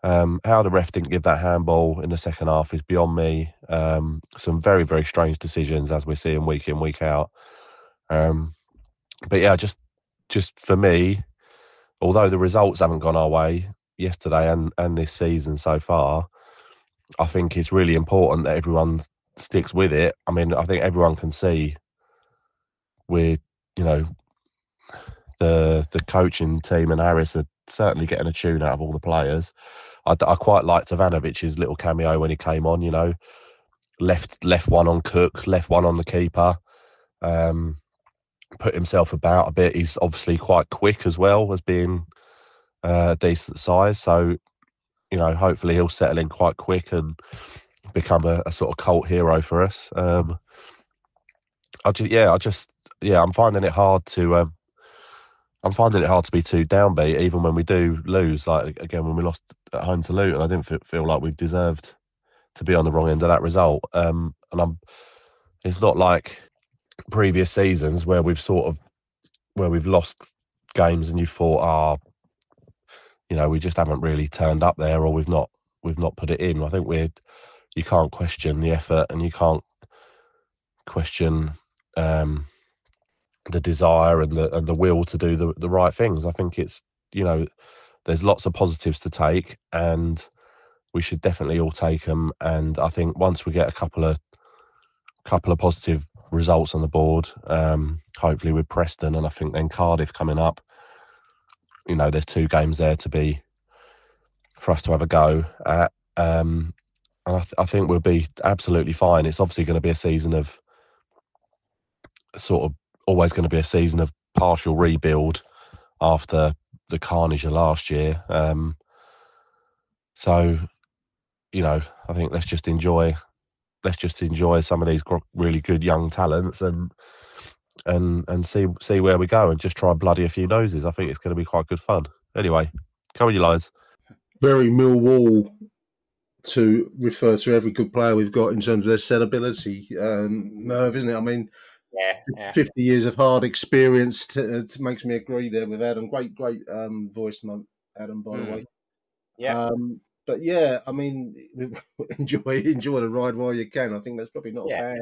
How the ref didn't give that handball in the second half is beyond me. Some very, very strange decisions, as we're seeing week in, week out. But yeah, just for me, although the results haven't gone our way yesterday and this season so far, I think it's really important that everyone sticks with it. I mean, I think everyone can see we're, the coaching team and Harris are certainly getting a tune out of all the players. I quite liked Ivanovic's little cameo when he came on, left one on Cook, left one on the keeper, put himself about a bit. He's obviously quite quick as well as being a decent size. So, hopefully he'll settle in quite quick and become a sort of cult hero for us. I'm finding it hard to be too downbeat, even when we do lose. Like again, when we lost at home to Luton, I didn't feel like we deserved to be on the wrong end of that result. It's not like previous seasons where we've lost games and you thought, we just haven't really turned up there, or we've not put it in. I think you can't question the effort, and you can't question the desire and the will to do the right things. I think it's, there's lots of positives to take, and we should definitely all take them. And I think once we get a couple of positive results on the board, hopefully with Preston, and I think then Cardiff coming up, there's 2 games there for us to have a go at. And I think we'll be absolutely fine. It's obviously going to be a season of always going to be a season of partial rebuild after the carnage of last year. So, I think let's just enjoy some of these really good young talents and see where we go, and just try and bloody a few noses. I think it's going to be quite good fun. Anyway, come on, you lines.
Very Millwall to refer to every good player we've got in terms of their sellability, Merv, isn't it? I mean, 50 years of hard experience makes me agree there with Adam. Great voice note, Adam, by the way.
Yeah.
But yeah, I mean, enjoy the ride while you can. I think that's probably not a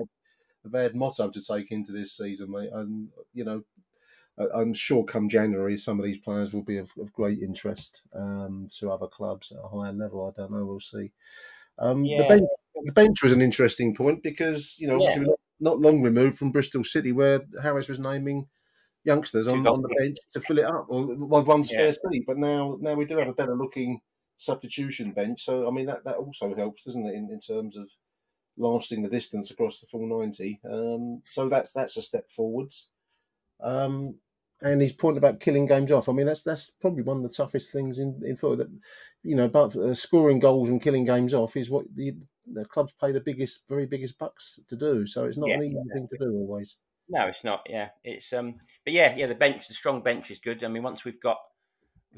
bad motto to take into this season, mate. And I'm sure come January, some of these players will be of great interest to other clubs at a higher level. I don't know. We'll see. The bench was an interesting point because, obviously we're not long removed from Bristol City, where Harris was naming youngsters on the bench to fill it up, or one spare seat. But now we do have a better looking substitution bench. So, I mean, that also helps, doesn't it, in terms of lasting the distance across the full 90. So that's a step forwards. And his point about killing games off, I mean, that's probably one of the toughest things in football. That, but scoring goals and killing games off is what the clubs pay the very biggest bucks to do. So it's not an easy thing to do always.
No, it's not. Yeah, it's but the bench, the strong bench is good. I mean, once we've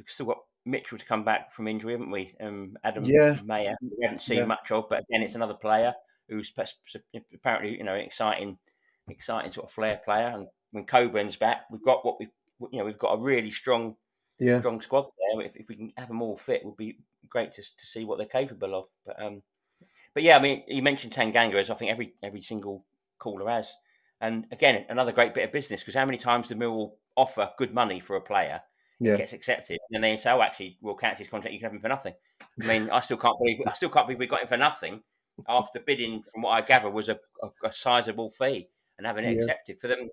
still got Mitchell to come back from injury, haven't we? Adam Mayer, we haven't seen much of, but again, it's another player who's apparently, an exciting sort of flair player. And when Coburn's back, we've got we've got a really strong squad there. If we can have them all fit, it would be great to see what they're capable of. But yeah, I mean, you mentioned Tanganga, as I think every single caller has. And again, another great bit of business, because how many times do Millwall offer good money for a player? It gets accepted, and then they say, "Oh, actually, we'll cancel his contract. You can have him for nothing." I mean, I still can't believe we got him for nothing after bidding, from what I gather, was a sizable fee, and having it accepted for them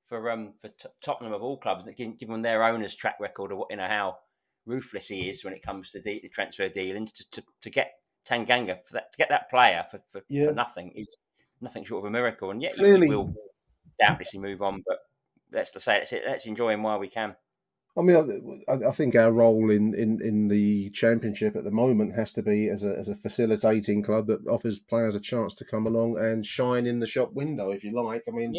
for Tottenham of all clubs, given their owner's track record of how ruthless he is when it comes to the transfer dealings, to get Tanganga to get that player for nothing is nothing short of a miracle. And yet, he will doubtlessly move on, but let's say let's enjoy him while we can.
I mean, I think our role in the Championship at the moment has to be as a facilitating club that offers players a chance to come along and shine in the shop window, if you like. I mean,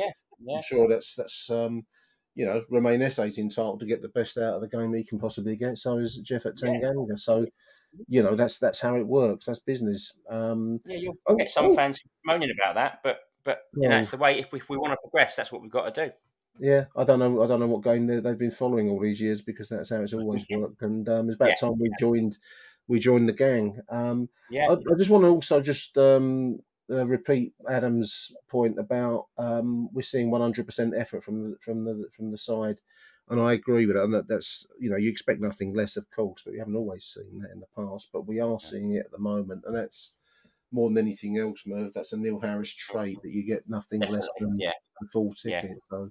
I'm sure that's Romain Esse's entitled to get the best out of the game he can possibly get. So is Jeff at Tanganga. So that's how it works. That's business.
You'll get some fans moaning about that, but it's the way. If we want to progress, that's what we've got to do.
Yeah, I don't know what game they've been following all these years, because that's how it's always worked. And it's about time we joined the gang. I just want to also repeat Adam's point about we're seeing 100% effort from the side, and I agree with it. And that's you expect nothing less, of course, but we haven't always seen that in the past. But we are seeing it at the moment, and that's more than anything else, Merv. That's a Neil Harris trait, that you get nothing less than a full ticket. So.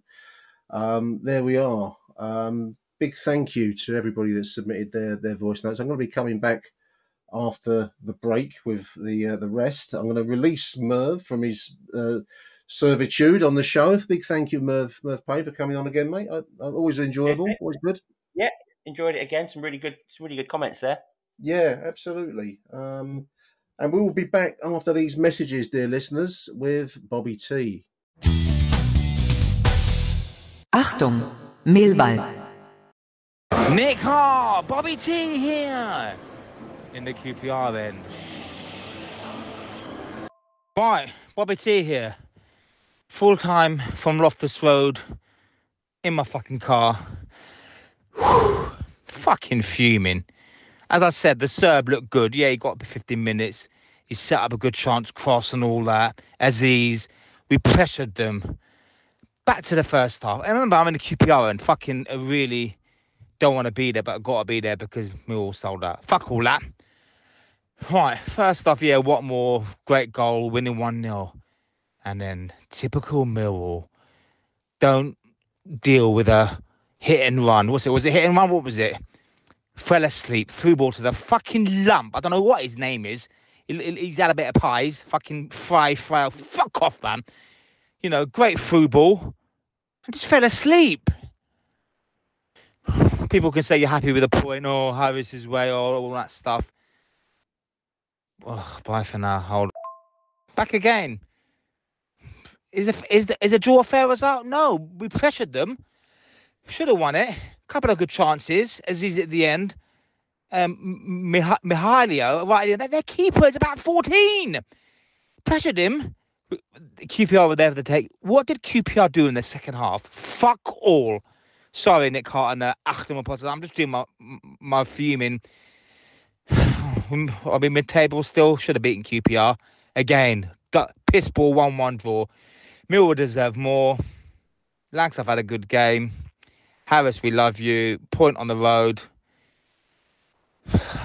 There we are. Big thank you to everybody that submitted their voice notes. I'm going to be coming back after the break with the rest. I'm going to release Merv from his servitude on the show. Big thank you, Merv Payne, for coming on again, mate. Always enjoyable, always good.
Yeah, enjoyed it again. Some really good comments there.
Yeah, absolutely. And we will be back after these messages, dear listeners, with Bobby T.
Achtung, Millwall.
Nick Hart, Bobby T here in the QPR end. Right, Bobby T here. Full time from Loftus Road in my fucking car. Whew, fucking fuming. As I said, the Serb looked good. Yeah, he got up for 15 minutes. He set up a good chance cross and all that. Aziz, we pressured them. Back to the first half. I remember I'm in the QPR and fucking really don't want to be there, but I've got to be there because Millwall sold out. Fuck all that. Right, first off, what more? Great goal, winning 1-0. And then typical Millwall. Don't deal with a hit and run. Was it hit and run? What was it? Fell asleep, threw ball to the fucking lump. I don't know what his name is. He's had a bit of pies. Fucking fry. Fuck off, man. Great through ball. I just fell asleep. People can say you're happy with a point or Harris's way or all that stuff. Oh, bye for now. Hold on. Back again. Is a draw a fair result? No, we pressured them. Should have won it. Couple of good chances. Aziz at the end. Mihailio, right? Their keeper is about 14. Pressured him. QPR were there for the take. What did QPR do in the second half? Fuck all. Sorry, Nick Hart and Achtung. I'm just doing my fuming. I'll be mid-table still. Should have beaten QPR. Again, piss ball, 1-1 draw. Millwall deserve more. Langsdorff had a good game. Harris, we love you. Point on the road.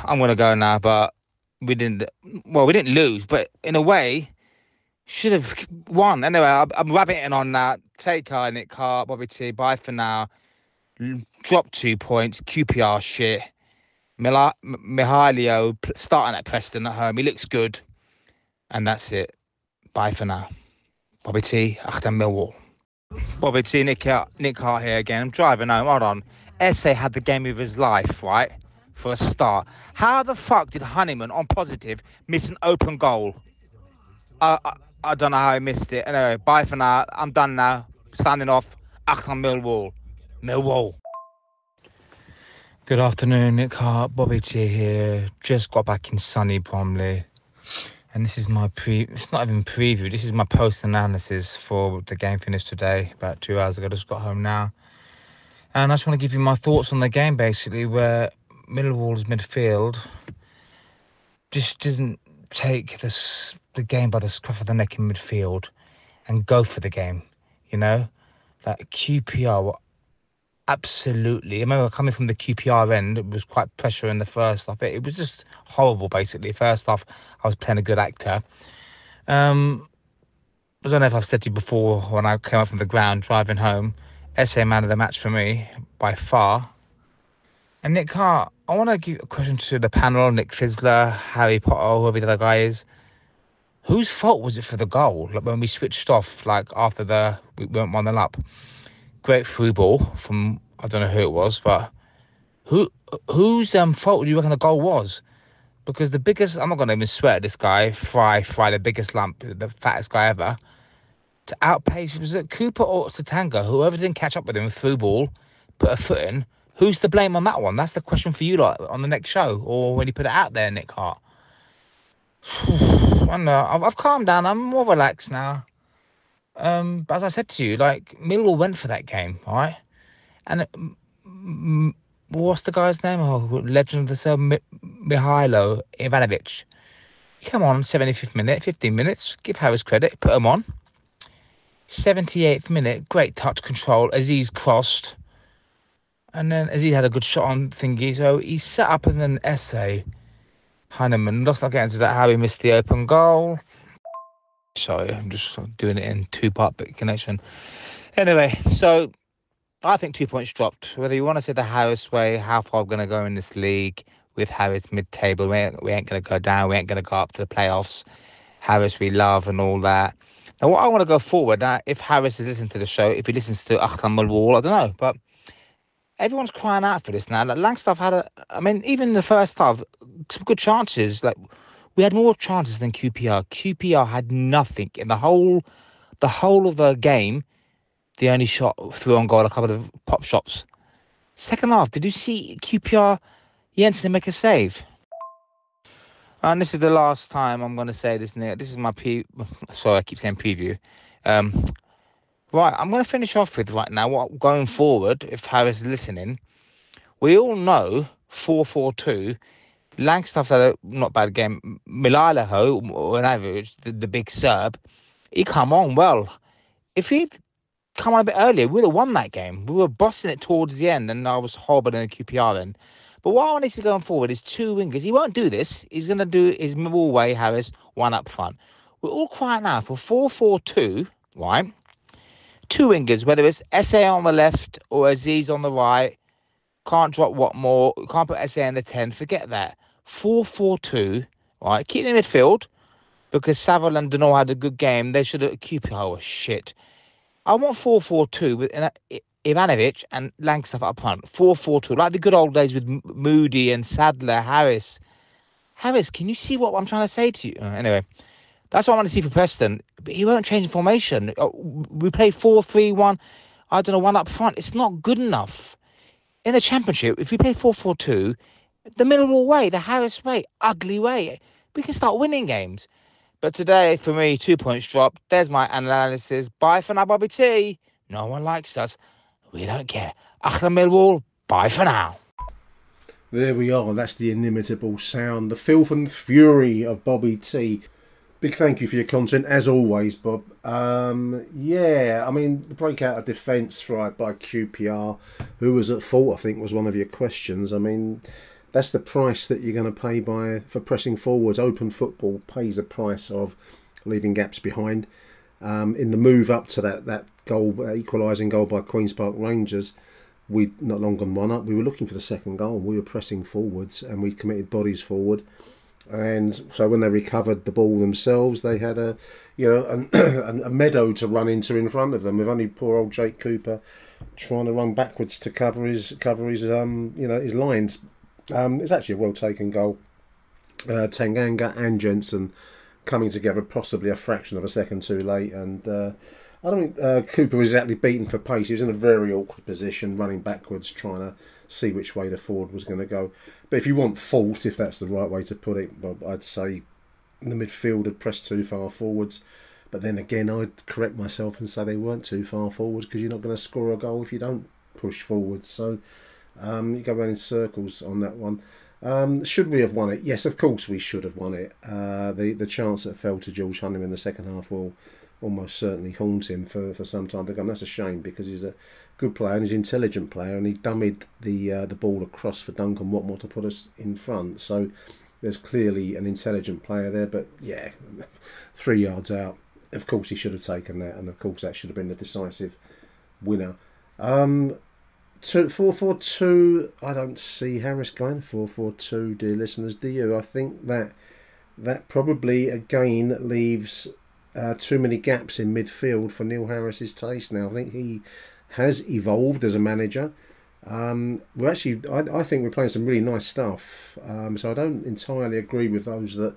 I'm going to go now, but we didn't lose, but in a way, should have won. Anyway, I'm rabbiting on that. Take care, Nick Hart, Bobby T. Bye for now. Drop 2 points. QPR shit. Mihailio starting at Preston at home. He looks good. And that's it. Bye for now. Bobby T. Achtung Millwall. Bobby T. Nick Hart here again. I'm driving home. Hold on. Esse had the game of his life, right? For a start. How the fuck did Honeyman, on positive, miss an open goal? I don't know how he missed it. Anyway, bye for now. I'm done now. Signing off. Achtung Millwall. Millwall. Good afternoon, Nick Hart, Bobby T here. Just got back in sunny Bromley. And this is my it's not even preview, this is my post-analysis for the game finished today, about 2 hours ago. Just got home now. And I just want to give you my thoughts on the game, basically, where Millwall's midfield just didn't take the game by the scruff of the neck in midfield and go for the game, you know? Like, QPR were absolutely... I remember coming from the QPR end, it was quite pressure in the first half. It was just horrible, basically. First half, I was playing a good actor. I don't know if I've said to you before, when I came up from the ground driving home, SA man of the match for me, by far. And Nick Hart, I want to give a question to the panel, Nick Fizzler, Harry Potter, whoever the other guy is. Whose fault was it for the goal? Like when we switched off, like after we went 1-0 up. Great through ball from, I don't know who it was, but whose fault do you reckon the goal was? Because the biggest, I'm not going to even swear at this guy, Fry, the biggest lump, the fattest guy ever, to outpace, was it Cooper or Satanga? Whoever didn't catch up with him, through ball, put a foot in. Who's to blame on that one? That's the question for you lot on the next show, or when you put it out there, Nick Hart. I don't know. I've calmed down. I'm more relaxed now. But as I said to you, like, Millwall went for that game, all right? And what's the guy's name? Oh, legend of the cell, Mihailo Ivanovic. Come on, 75th minute, 15 minutes. Give Harris credit. Put him on. 78th minute, great touch control. Aziz crossed. And then Aziz had a good shot on thingy. So he set up and then essay. Heinemann, let's not get into that, how he missed the open goal. Sorry, I'm just doing it in two-part bit connection. Anyway, so I think 2 points dropped. Whether you want to say the Harris way, how far we're going to go in this league with Harris mid-table, we ain't going to go down, we ain't going to go up to the playoffs. Harris we love and all that. Now, what I want to go forward, now, if Harris is listening to the show, if he listens to Achtung, Millwall, I don't know, but everyone's crying out for this now. Like, Langstaff had even in the first half, some good chances. Like, we had more chances than QPR. QPR had nothing in the whole of the game. They only shot through on goal a couple of pop shots. Second half, did you see QPR Jensen make a save? And this is the last time I'm going to say this, Nick. This is my sorry, I keep saying preview. Right, I'm going to finish off with right now, what going forward, if Harris is listening. We all know 4-4-2. Langstaff's had a not bad game. Milalaho, on average, the big Serb, he come on well. If he'd come on a bit earlier, we would have won that game. We were bossing it towards the end, and I was horrible in the QPR end. But what I want to see going forward is two wingers. He won't do this. He's going to do his Millwall way, Harris, one up front. We're all crying out for 4-4-2, right? Two wingers, whether it's SA on the left or Aziz on the right. Can't drop Watmore. Can't put SA in the 10. Forget that. 4-4-2, right? Keep the midfield, because Savile and Denor had a good game. They should have... QPR was shit. I want 4-4-2 with Ivanovic and Langstaff up front. 4-4-2, like the good old days with Moody and Sadler, Harris. Harris, can you see what I'm trying to say to you? Anyway, that's what I want to see for Preston. But he won't change formation. We play 4-3-1, I don't know, one up front. It's not good enough. In the Championship, if we play 4-4-2, the Millwall way, the Harris way, ugly way, we can start winning games. But today, for me, 2 points dropped. There's my analysis. Bye for now, Bobby T. No one likes us. We don't care. Achtung, Millwall. Bye for now.
There we are. That's the inimitable sound, the filth and fury of Bobby T. Big thank you for your content, as always, Bob. Yeah, I mean, the breakout of defence right by QPR, who was at fault, I think, was one of your questions. I mean, that's the price that you're going to pay for pressing forwards. Open football pays the price of leaving gaps behind. In the move up to that goal, equalising goal by Queen's Park Rangers, we'd not long gone one up. We were looking for the second goal. We were pressing forwards and we committed bodies forward. And so when they recovered the ball themselves, they had a meadow to run into in front of them, with only poor old Jake Cooper trying to run backwards to cover his his lines. It's actually a well taken goal. Tanganga and Jensen coming together, possibly a fraction of a second too late, and I don't think Cooper was exactly beaten for pace. He was in a very awkward position, running backwards, trying to see which way the forward was going to go. But if you want fault, if that's the right way to put it, well, I'd say the midfield had pressed too far forwards. But then again, I'd correct myself and say they weren't too far forwards, because you're not going to score a goal if you don't push forwards. So you go around in circles on that one. Should we have won it? Yes, of course we should have won it. The chance that fell to George Honeyman in the second half will almost certainly haunt him for some time to come. That's a shame, because he's a good player and he's an intelligent player, and he dummied the ball across for Duncan Watmore to put us in front. So there's clearly an intelligent player there. But yeah, 3 yards out. Of course he should have taken that, and of course that should have been the decisive winner. 4-4-2, I don't see Harris going 4-4-2, dear listeners, do you? I think that probably again leaves too many gaps in midfield for Neil Harris's taste now. I think he has evolved as a manager. I think we're playing some really nice stuff. So I don't entirely agree with those that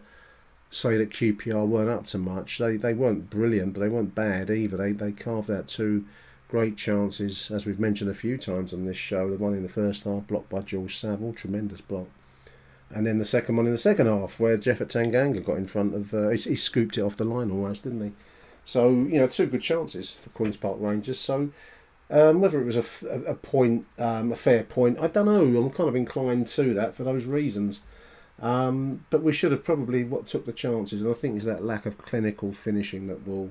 say that QPR weren't up to much. They weren't brilliant, but they weren't bad either. They carved out 2 great chances, as we've mentioned a few times on this show. The one in the first half, blocked by George Saville, tremendous block. And then the second one in the second half, where Jeff Tanganga got in front of... he scooped it off the line almost, didn't he? So, 2 good chances for Queen's Park Rangers. So, whether it was a fair point, I don't know. I'm kind of inclined to that for those reasons. But we should have probably took the chances, and I think it's that lack of clinical finishing that will,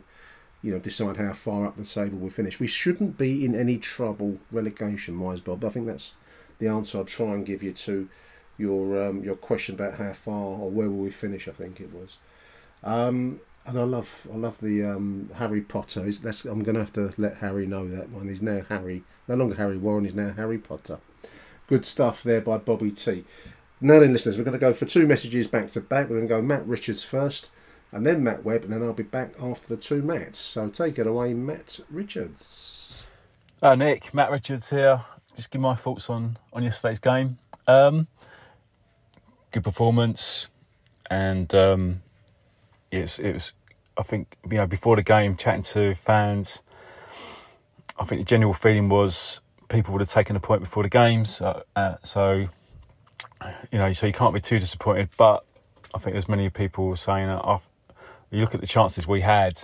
decide how far up the table we finish. We shouldn't be in any trouble relegation-wise, Bob. I think that's the answer I'll try and give you to your question about how far or where will we finish. I think it was, and I love the Harry Potter. I'm going to have to let Harry know that one. He's now no longer Harry Warren. He's now Harry Potter. Good stuff there by Bobby T. Now then, listeners, we're going to go for 2 messages back to back. We're going to go Matt Richards first, and then Matt Webb, and then I'll be back after the 2 Matts. So take it away, Matt Richards.
Nick, Matt Richards here. Just give my thoughts on yesterday's game. Good performance, and it was. I think before the game, chatting to fans, I think the general feeling was people would have taken a point before the game. So you can't be too disappointed. But I think there's many people were saying that you look at the chances we had,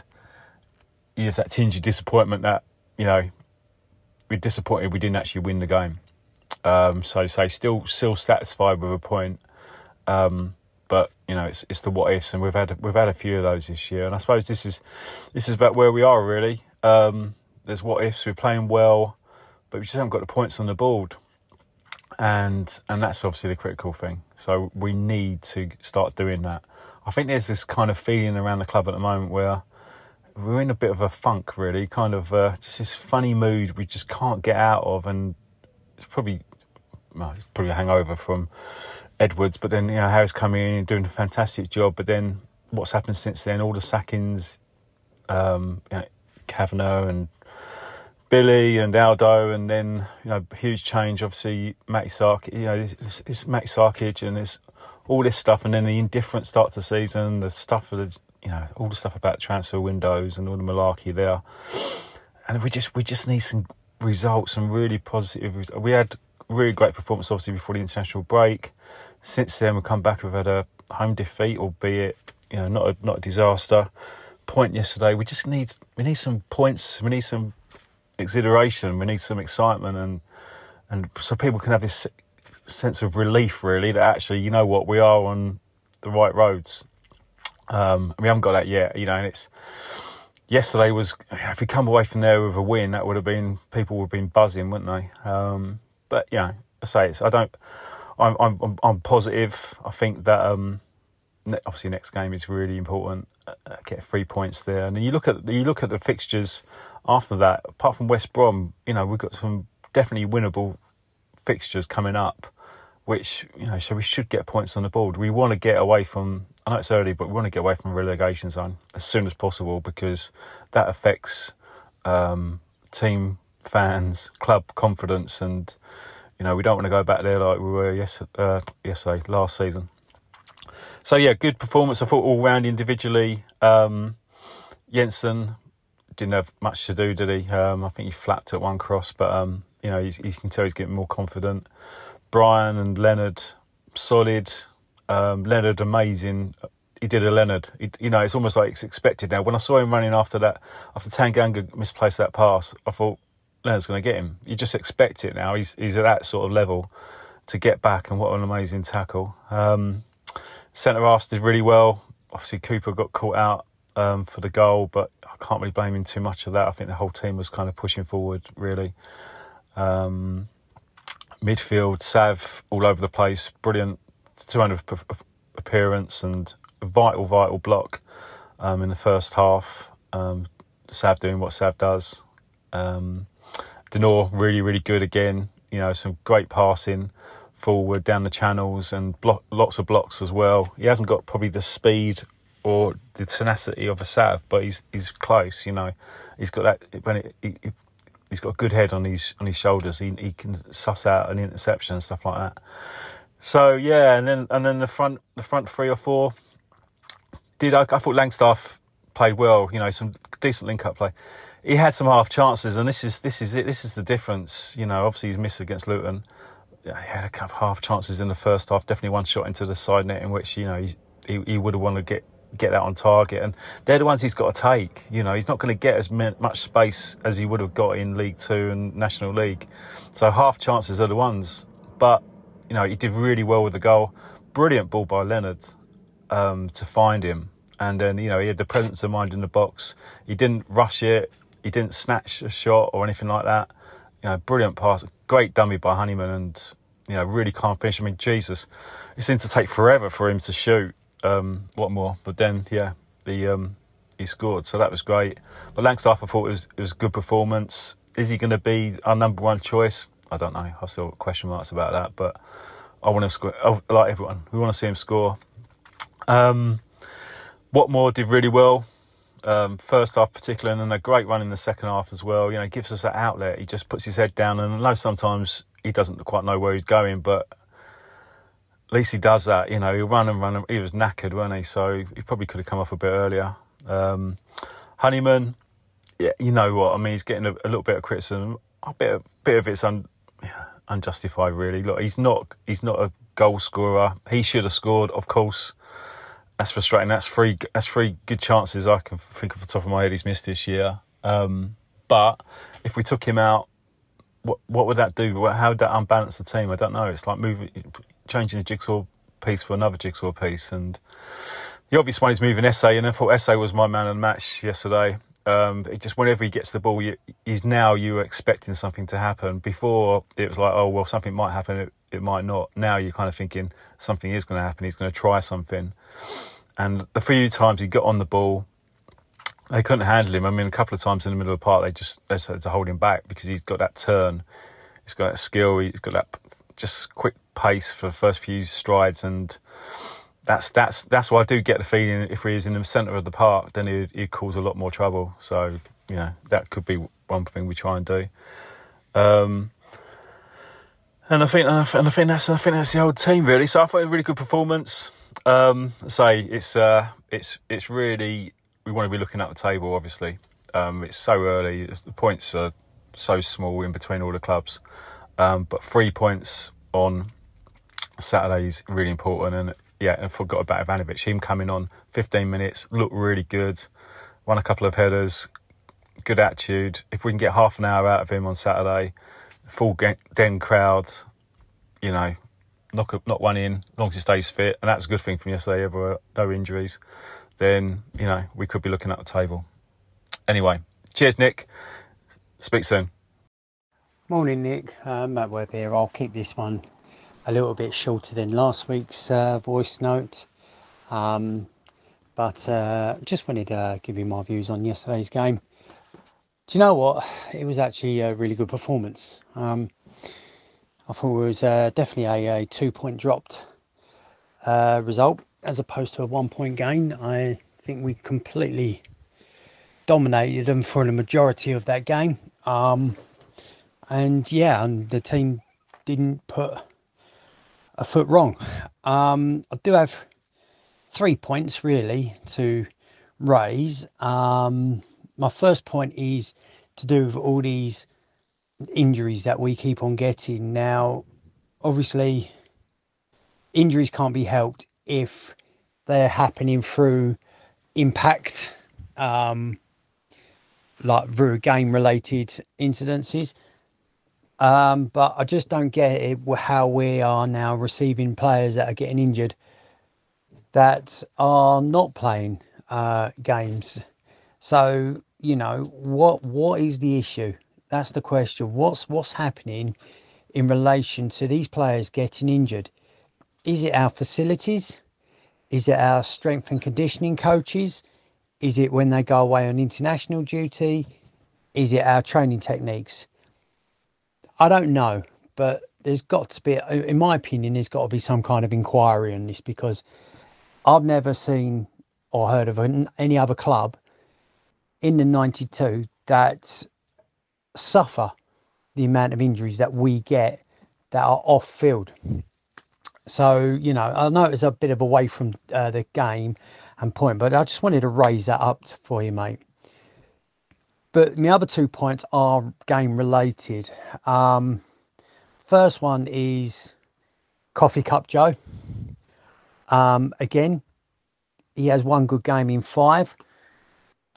there's that tinge of disappointment that we're disappointed we didn't actually win the game. So still satisfied with a point. But it's the what ifs, and we've had a few of those this year, and I suppose this is about where we are really. There's what ifs. We're playing well, but we just haven't got the points on the board, and that's obviously the critical thing. So we need to start doing that. I think there's this kind of feeling around the club at the moment where we're in a bit of a funk, really, kind of just this funny mood we just can't get out of, and it's probably a hangover from Edwards, but then Harry's coming in and doing a fantastic job. But then what's happened since then? All the sackings, Kavanagh and Billy and Aldo, and then huge change. Obviously, Matty Sarkic, it's Matty Sarkic, and there's all this stuff, and then the indifferent start to the season, the stuff of all the stuff about transfer windows and all the malarkey there, and we just need some results, some really positive results. We had really great performance obviously before the international break. Since then, we've come back. We've had a home defeat, albeit not a disaster. Point yesterday. We need some points. We need some exhilaration. We need some excitement, and so people can have this sense of relief, really, that actually, we are on the right roads. We haven't got that yet, and yesterday was, if we come away from there with a win, that would have been, people would have been buzzing, wouldn't they? But I say I'm positive. I think that obviously next game is really important. Get 3 points there, and then you look at the fixtures after that. Apart from West Brom, we've got some definitely winnable fixtures coming up, which so we should get points on the board. We want to get away from. I know it's early, but we want to get away from the relegation zone as soon as possible, because that affects team, fans, club confidence, and we don't want to go back there like we were yesterday, last season. So good performance. I thought all round individually, Jensen didn't have much to do, did he? I think he flapped at one cross, but you can tell he's getting more confident. Brian and Leonard, solid. Leonard, amazing. He did a Leonard. It's almost like it's expected now. When I saw him running after Tanganga misplaced that pass, I thought Leonard's going to get him. You just expect it now. He's at that sort of level to get back, and what an amazing tackle. Centre halves did really well. Obviously, Cooper got caught out for the goal, but I can't really blame him too much of that. I think the whole team was kind of pushing forward, really. Midfield, Sav all over the place. Brilliant 200 appearance and a vital block in the first half. Sav doing what Sav does. Denor really, really good again. Some great passing forward down the channels and lots of blocks as well. He hasn't got probably the speed or the tenacity of a Sav, but he's close. He's got that he's got a good head on his shoulders. He can suss out an interception and stuff like that. So yeah, and then the front 3 or 4 I thought Langstaff played well. Some decent link-up play. He had some half chances, and this is it. This is the difference. Obviously he's missed against Luton. He had a couple of half chances in the first half. Definitely one shot into the side net in which he would have wanted to get that on target, and they're the ones he's got to take. He's not going to get as much space as he would have got in League Two and National League. So half chances are the ones. But he did really well with the goal. Brilliant ball by Leonard to find him, and then he had the presence of mind in the box. He didn't rush it. He didn't snatch a shot or anything like that. Brilliant pass, great dummy by Honeyman, and really calm finish. I mean, Jesus, it seemed to take forever for him to shoot. What more? But then, he scored, so that was great. But Langstaff, I thought it was a good performance. Is he going to be our number one choice? I don't know. I've still got question marks about that, but I want to score. Like everyone, we want to see him score. Watmore did really well. First half particularly, and then a great run in the second half as well. He gives us that outlet. He just puts his head down, and I know sometimes he doesn't quite know where he's going, but at least he does that. He'll run and run. He was knackered, wasn't he? So he probably could have come off a bit earlier. Honeyman, yeah, you know what I mean. He's getting a little bit of criticism. A bit of it's unjustified, really. Look, he's not a goal scorer. He should have scored, of course. That's frustrating. That's three good chances I can think off the top of my head he's missed this year. But if we took him out, what would that do? How would that unbalance the team? I don't know. It's like changing a jigsaw piece for another jigsaw piece. And the obvious one is moving Essay, and I thought Essay was my man of the match yesterday. Just whenever he gets the ball, you were expecting something to happen. Before it was like, oh well, something might happen, it might not. Now you're kind of thinking something is going to happen. He's going to try something. And the few times he got on the ball, they couldn't handle him. I mean, a couple of times in the middle of the park, they had to hold him back because he's got that turn, he's got that skill, he's got that just quick pace for the first few strides, and that's why I do get the feeling if he is in the centre of the park, then he'd cause a lot more trouble. So that could be one thing we try and do. And I think that's the whole team really. So I thought a really good performance. It's really, we want to be looking at the table. Obviously, it's so early. The points are so small in between all the clubs, but 3 points on Saturday is really important. And I forgot about Ivanovic. Him coming on 15 minutes, looked really good. Won a couple of headers, good attitude. If we can get half an hour out of him on Saturday, full den crowd, knock one in, as long as he stays fit, and that's a good thing from yesterday. There were no injuries. Then we could be looking at the table. Anyway, cheers, Nick. Speak soon.
Morning, Nick. Matt Webb here. I'll keep this one a little bit shorter than last week's voice note, but just wanted to give you my views on yesterday's game. Do you know what? It was actually a really good performance. I thought it was definitely a 2-point dropped result as opposed to a 1-point gain. I think we completely dominated them for the majority of that game. And the team didn't put a foot wrong. I do have 3 points really to raise. my first point is to do with all these injuries that we keep on getting. Now, obviously, injuries can't be helped if they're happening through impact, like through game-related incidences. But I just don't get it how we are now receiving players that are getting injured that are not playing games. So, you know, what is the issue? That's the question. What's happening in relation to these players getting injured? Is it our facilities? Is it our strength and conditioning coaches? Is it when they go away on international duty? Is it our training techniques? I don't know, but there's got to be, in my opinion, there's got to be some kind of inquiry on this, because I've never seen or heard of any other club in the 92 that suffer the amount of injuries that we get that are off field. So, you know, I know it's a bit of away from the game and point, but I just wanted to raise that up for you, mate. But my other 2 points are game related. First one is Coffee Cup Joe. Again, he has one good game in 5.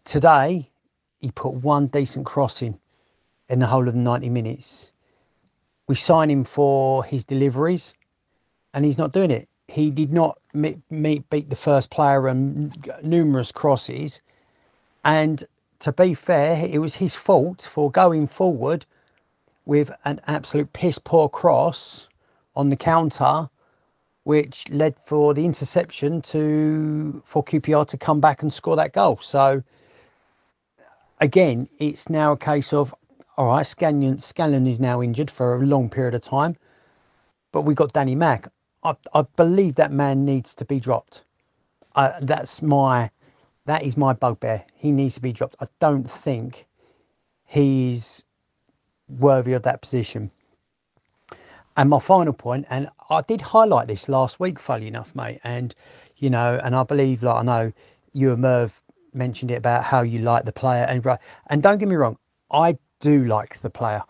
Today, he put one decent crossing in the whole of the 90 minutes. We sign him for his deliveries, and he's not doing it. He did not beat the first player on numerous crosses. And to be fair, it was his fault for going forward with an absolute piss poor cross on the counter, which led for the interception for QPR to come back and score that goal. So again, it's now a case of, all right, Scanlon is now injured for a long period of time, but we got Danny Mack. I believe that man needs to be dropped. That is my bugbear. He needs to be dropped. I don't think he's worthy of that position. And my final point, and I did highlight this last week, funny enough, mate. And, you know, and I believe, like, I know you and Merv mentioned it about how you like the player. And don't get me wrong, I do like the player.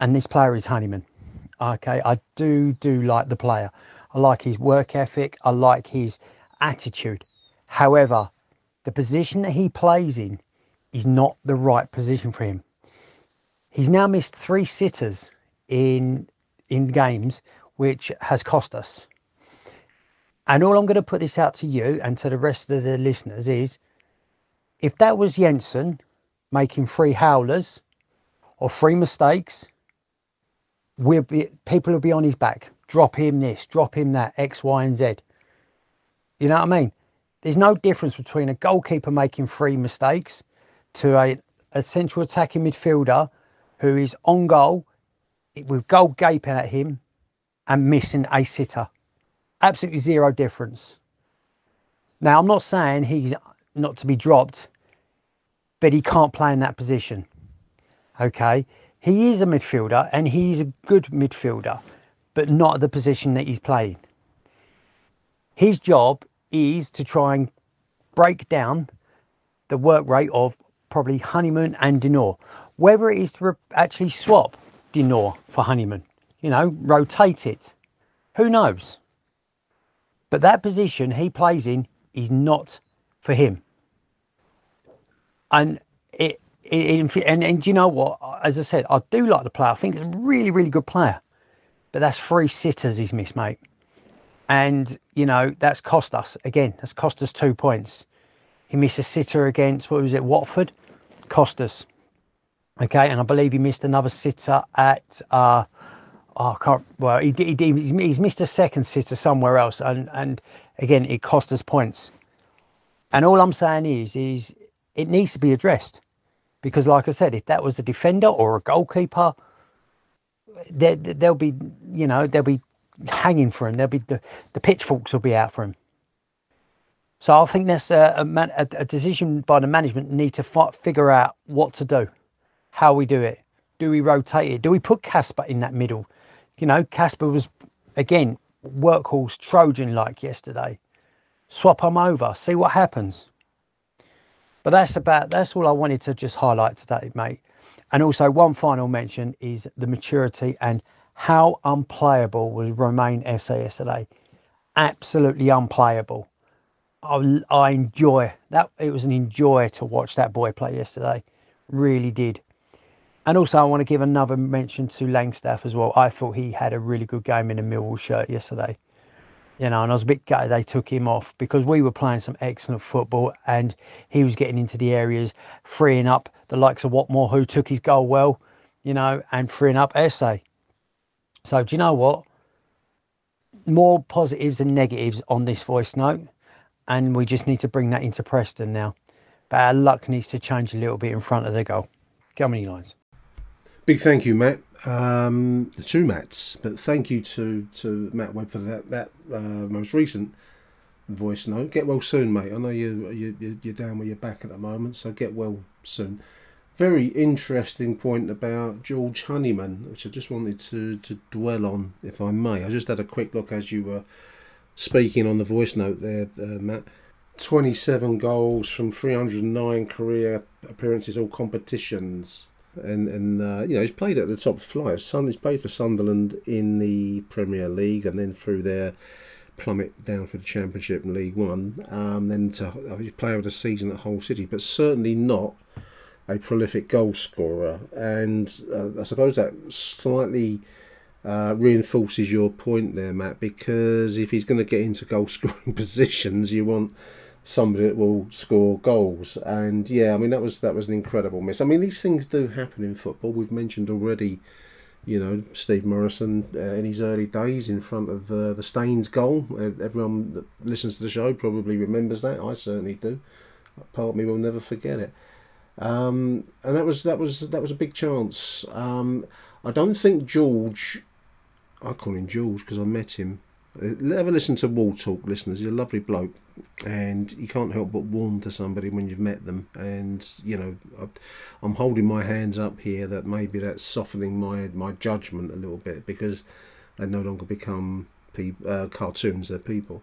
And this player is Honeyman. Okay, I do like the player. I like his work ethic. I like his attitude. However, the position that he plays in is not the right position for him. He's now missed 3 sitters in games, which has cost us. And all I'm going to put this out to you and to the rest of the listeners is, if that was Jensen making 3 howlers or 3 mistakes, people will be on his back. Drop him this, drop him that, X, Y, and Z. You know what I mean? There's no difference between a goalkeeper making 3 mistakes to a central attacking midfielder who is on goal with goal gaping at him and missing a sitter. Absolutely zero difference. Now, I'm not saying he's not to be dropped, but he can't play in that position. Okay? He is a midfielder, and he's a good midfielder, but not at the position that he's playing. His job is to try and break down the work rate of probably Honeyman and Dinor. Whether it is to actually swap Dinor for Honeyman, you know, rotate it. Who knows? But that position he plays in is not for him. And and you know what? As I said, I do like the player. I think he's a really, really good player. But that's 3 sitters he's missed, mate. And, you know, that's cost us. Again, that's cost us 2 points. He missed a sitter against, what was it, Watford? Cost us. Okay, and I believe he missed another sitter at, he's missed a second sitter somewhere else. And again, it cost us points. And all I'm saying is it needs to be addressed. Because like I said, if that was a defender or a goalkeeper, they'll be, you know, they'll be hanging for him. They'll be the pitchforks will be out for him. So I think that's a decision by the management. Need to figure out what to do, how we do it. Do we rotate it? Do we put Casper in that middle? You know, Casper was, again, workhorse Trojan like yesterday. Swap him over, see what happens. But that's all I wanted to just highlight today, mate. And also one final mention is the maturity and how unplayable was Romain Esse yesterday. Absolutely unplayable. I enjoy that. It was an enjoy to watch that boy play yesterday. Really did. And also I want to give another mention to Langstaff as well. I thought he had a really good game in a Millwall shirt yesterday. You know, and I was a bit gutted they took him off because we were playing some excellent football and he was getting into the areas, freeing up the likes of Watmore, who took his goal well, you know, and freeing up Esse. So do you know what? More positives and negatives on this voice note, and we just need to bring that into Preston now. But our luck needs to change a little bit in front of the goal. Come on, you lines.
Big thank you, Matt. Two Matts, but thank you to Matt Webb for that most recent voice note. Get well soon, mate. I know you're down with your back at the moment, so get well soon. Very interesting point about George Honeyman, which I just wanted to dwell on, if I may. I just had a quick look as you were speaking on the voice note there, Matt. 27 goals from 309 career appearances, all competitions. And you know, he's played at the top flight. He's played for Sunderland in the Premier League and then through their plummet down for the Championship and League One. Then he's player of the season at Hull City, but certainly not a prolific goal scorer. And I suppose that slightly reinforces your point there, Matt, because if he's going to get into goal scoring positions, you want somebody that will score goals. And yeah, I mean, that was an incredible miss. I mean, these things do happen in football. We've mentioned already, you know, Steve Morrison in his early days in front of the Staines goal. Everyone that listens to the show probably remembers that. I certainly do. Part of me will never forget it. And that was a big chance. I don't think George, I call him George because I met him. Ever listen to Wall Talk, listeners? He's a lovely bloke, and you can't help but warm to somebody when you've met them. And you know, I'm holding my hands up here that maybe that's softening my judgment a little bit because they no longer become cartoons; they're people.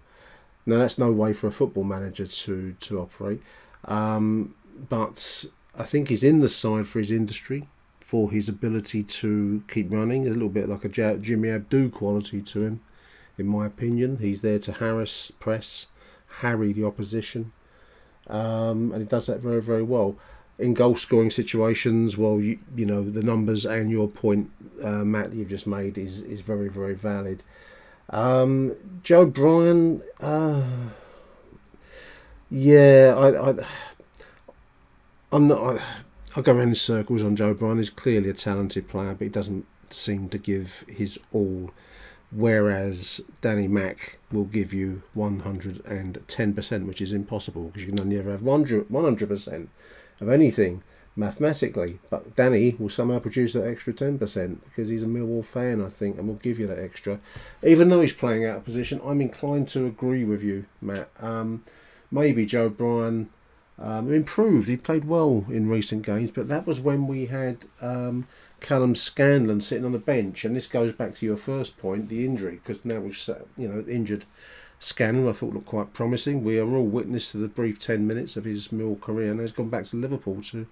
Now that's no way for a football manager to operate, but I think he's in the side for his industry, for his ability to keep running. A little bit like a Jimmy Abdou quality to him. In my opinion, he's there to harass, press, harry the opposition, and he does that very, very well. In goal-scoring situations, well, you know, the numbers and your point, Matt, you've just made is very, very valid. Joe Bryan, yeah, I'm not. I go around in circles on Joe Bryan. He's clearly a talented player, but he doesn't seem to give his all. Whereas Danny Mack will give you 110%, which is impossible because you can only ever have 100% of anything mathematically. But Danny will somehow produce that extra 10% because he's a Millwall fan, I think, and will give you that extra. Even though he's playing out of position, I'm inclined to agree with you, Matt. Maybe Joe Bryan improved. He played well in recent games, but that was when we had Callum Scanlon sitting on the bench, and this goes back to your first point, the injury, because now we've, you know, injured Scanlon I thought looked quite promising. We are all witness to the brief 10 minutes of his Mill career, and he's gone back to Liverpool to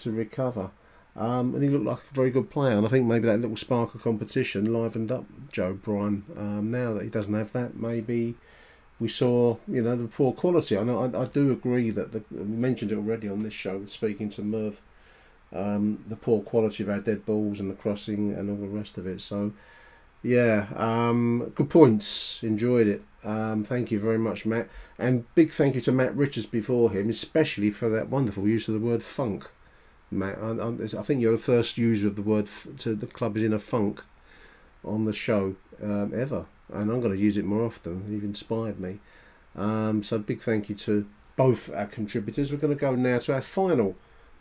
recover, and he looked like a very good player, and I think maybe that little spark of competition livened up Joe Bryan. Now that he doesn't have that, maybe we saw, you know, the poor quality. I know I do agree that we mentioned it already on this show, speaking to Merv, the poor quality of our dead balls and the crossing and all the rest of it. So yeah, good points, enjoyed it. Thank you very much, Matt, and big thank you to Matt Richards before him, especially for that wonderful use of the word funk, Matt. I think you're the first user of the word to the club is in a funk on the show ever, and I'm going to use it more often. You've inspired me, so big thank you to both our contributors. We're going to go now to our final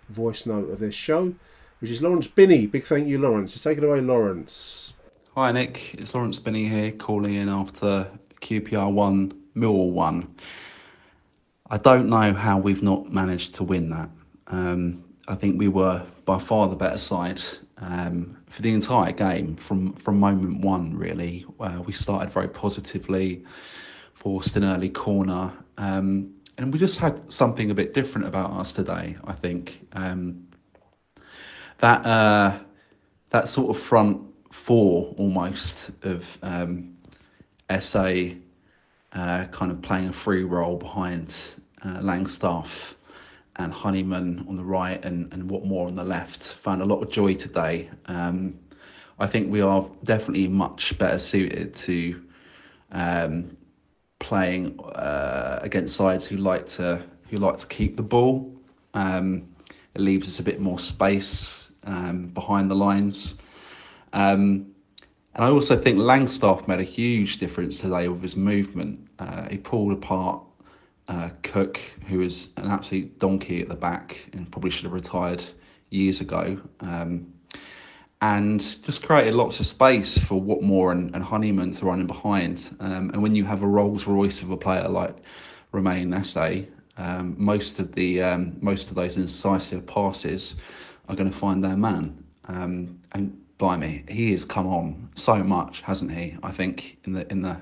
voice note of this show, which is Lawrence Binney. Big thank you, Lawrence. So take it away, Lawrence.
Hi Nick, it's Lawrence Binney here, calling in after QPR 1, Millwall 1. I don't know how we've not managed to win that. I think we were by far the better side for the entire game from moment one, really. We started very positively, forced an early corner, and we just had something a bit different about us today. I think that sort of front four almost of SA kind of playing a free role behind Langstaff and Honeyman on the right and Watmore on the left. Found a lot of joy today. I think we are definitely much better suited to playing against sides who like to keep the ball. It leaves us a bit more space behind the lines. And I also think Langstaff made a huge difference today with his movement. He pulled apart Cook, who was an absolute donkey at the back and probably should have retired years ago, and just created lots of space for Watmore and Honeyman to run in behind. And when you have a Rolls Royce of a player like Romain Esse, most of those incisive passes are going to find their man. And blimey, he has come on so much, hasn't he? I think in the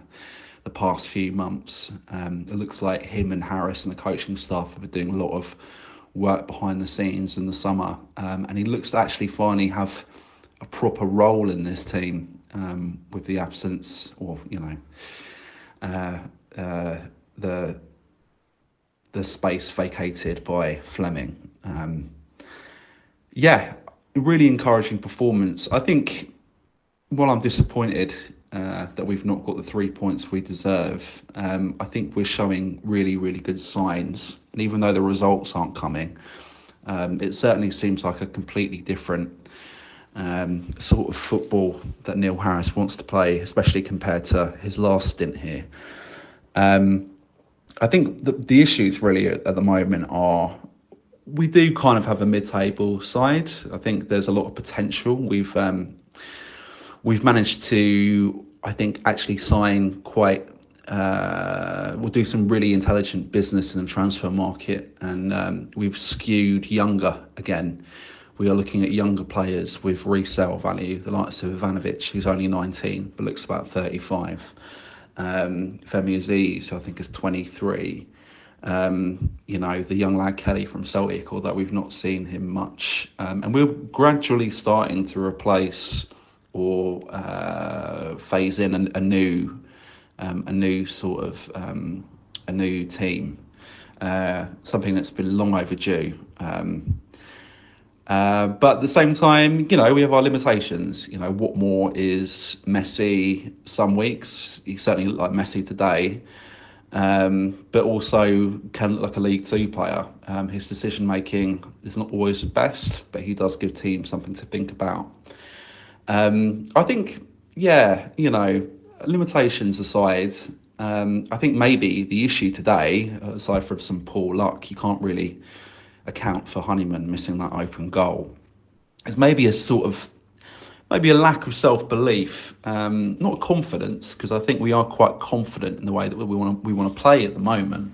past few months, it looks like him and Harris and the coaching staff have been doing a lot of work behind the scenes in the summer, and he looks to actually finally have a proper role in this team, with the absence, or the space vacated by Fleming. Really encouraging performance. I think, while I'm disappointed that we've not got the 3 points we deserve, I think we're showing really, really good signs. And even though the results aren't coming, it certainly seems like a completely different sort of football that Neil Harris wants to play, especially compared to his last stint here. I think the issues really at the moment are, we do kind of have a mid-table side. I think there's a lot of potential. We've managed to, I think, actually sign quite. We'll do some really intelligent business in the transfer market, and we've skewed younger again. We are looking at younger players with resale value, the likes of Ivanovic, who's only 19 but looks about 35. Femi Aziz, who I think is 23. The young lad Kelly from Celtic, although we've not seen him much. And we're gradually starting to replace or phase in a new team, something that's been long overdue. But at the same time, we have our limitations. Watmore is messy some weeks. He certainly looked like Messi today. But also can look like a League Two player. His decision making is not always the best, but he does give teams something to think about. I think, limitations aside, I think maybe the issue today, aside from some poor luck, you can't really account for Honeyman missing that open goal. It's maybe a lack of self-belief, not confidence, because I think we are quite confident in the way that we want to play at the moment.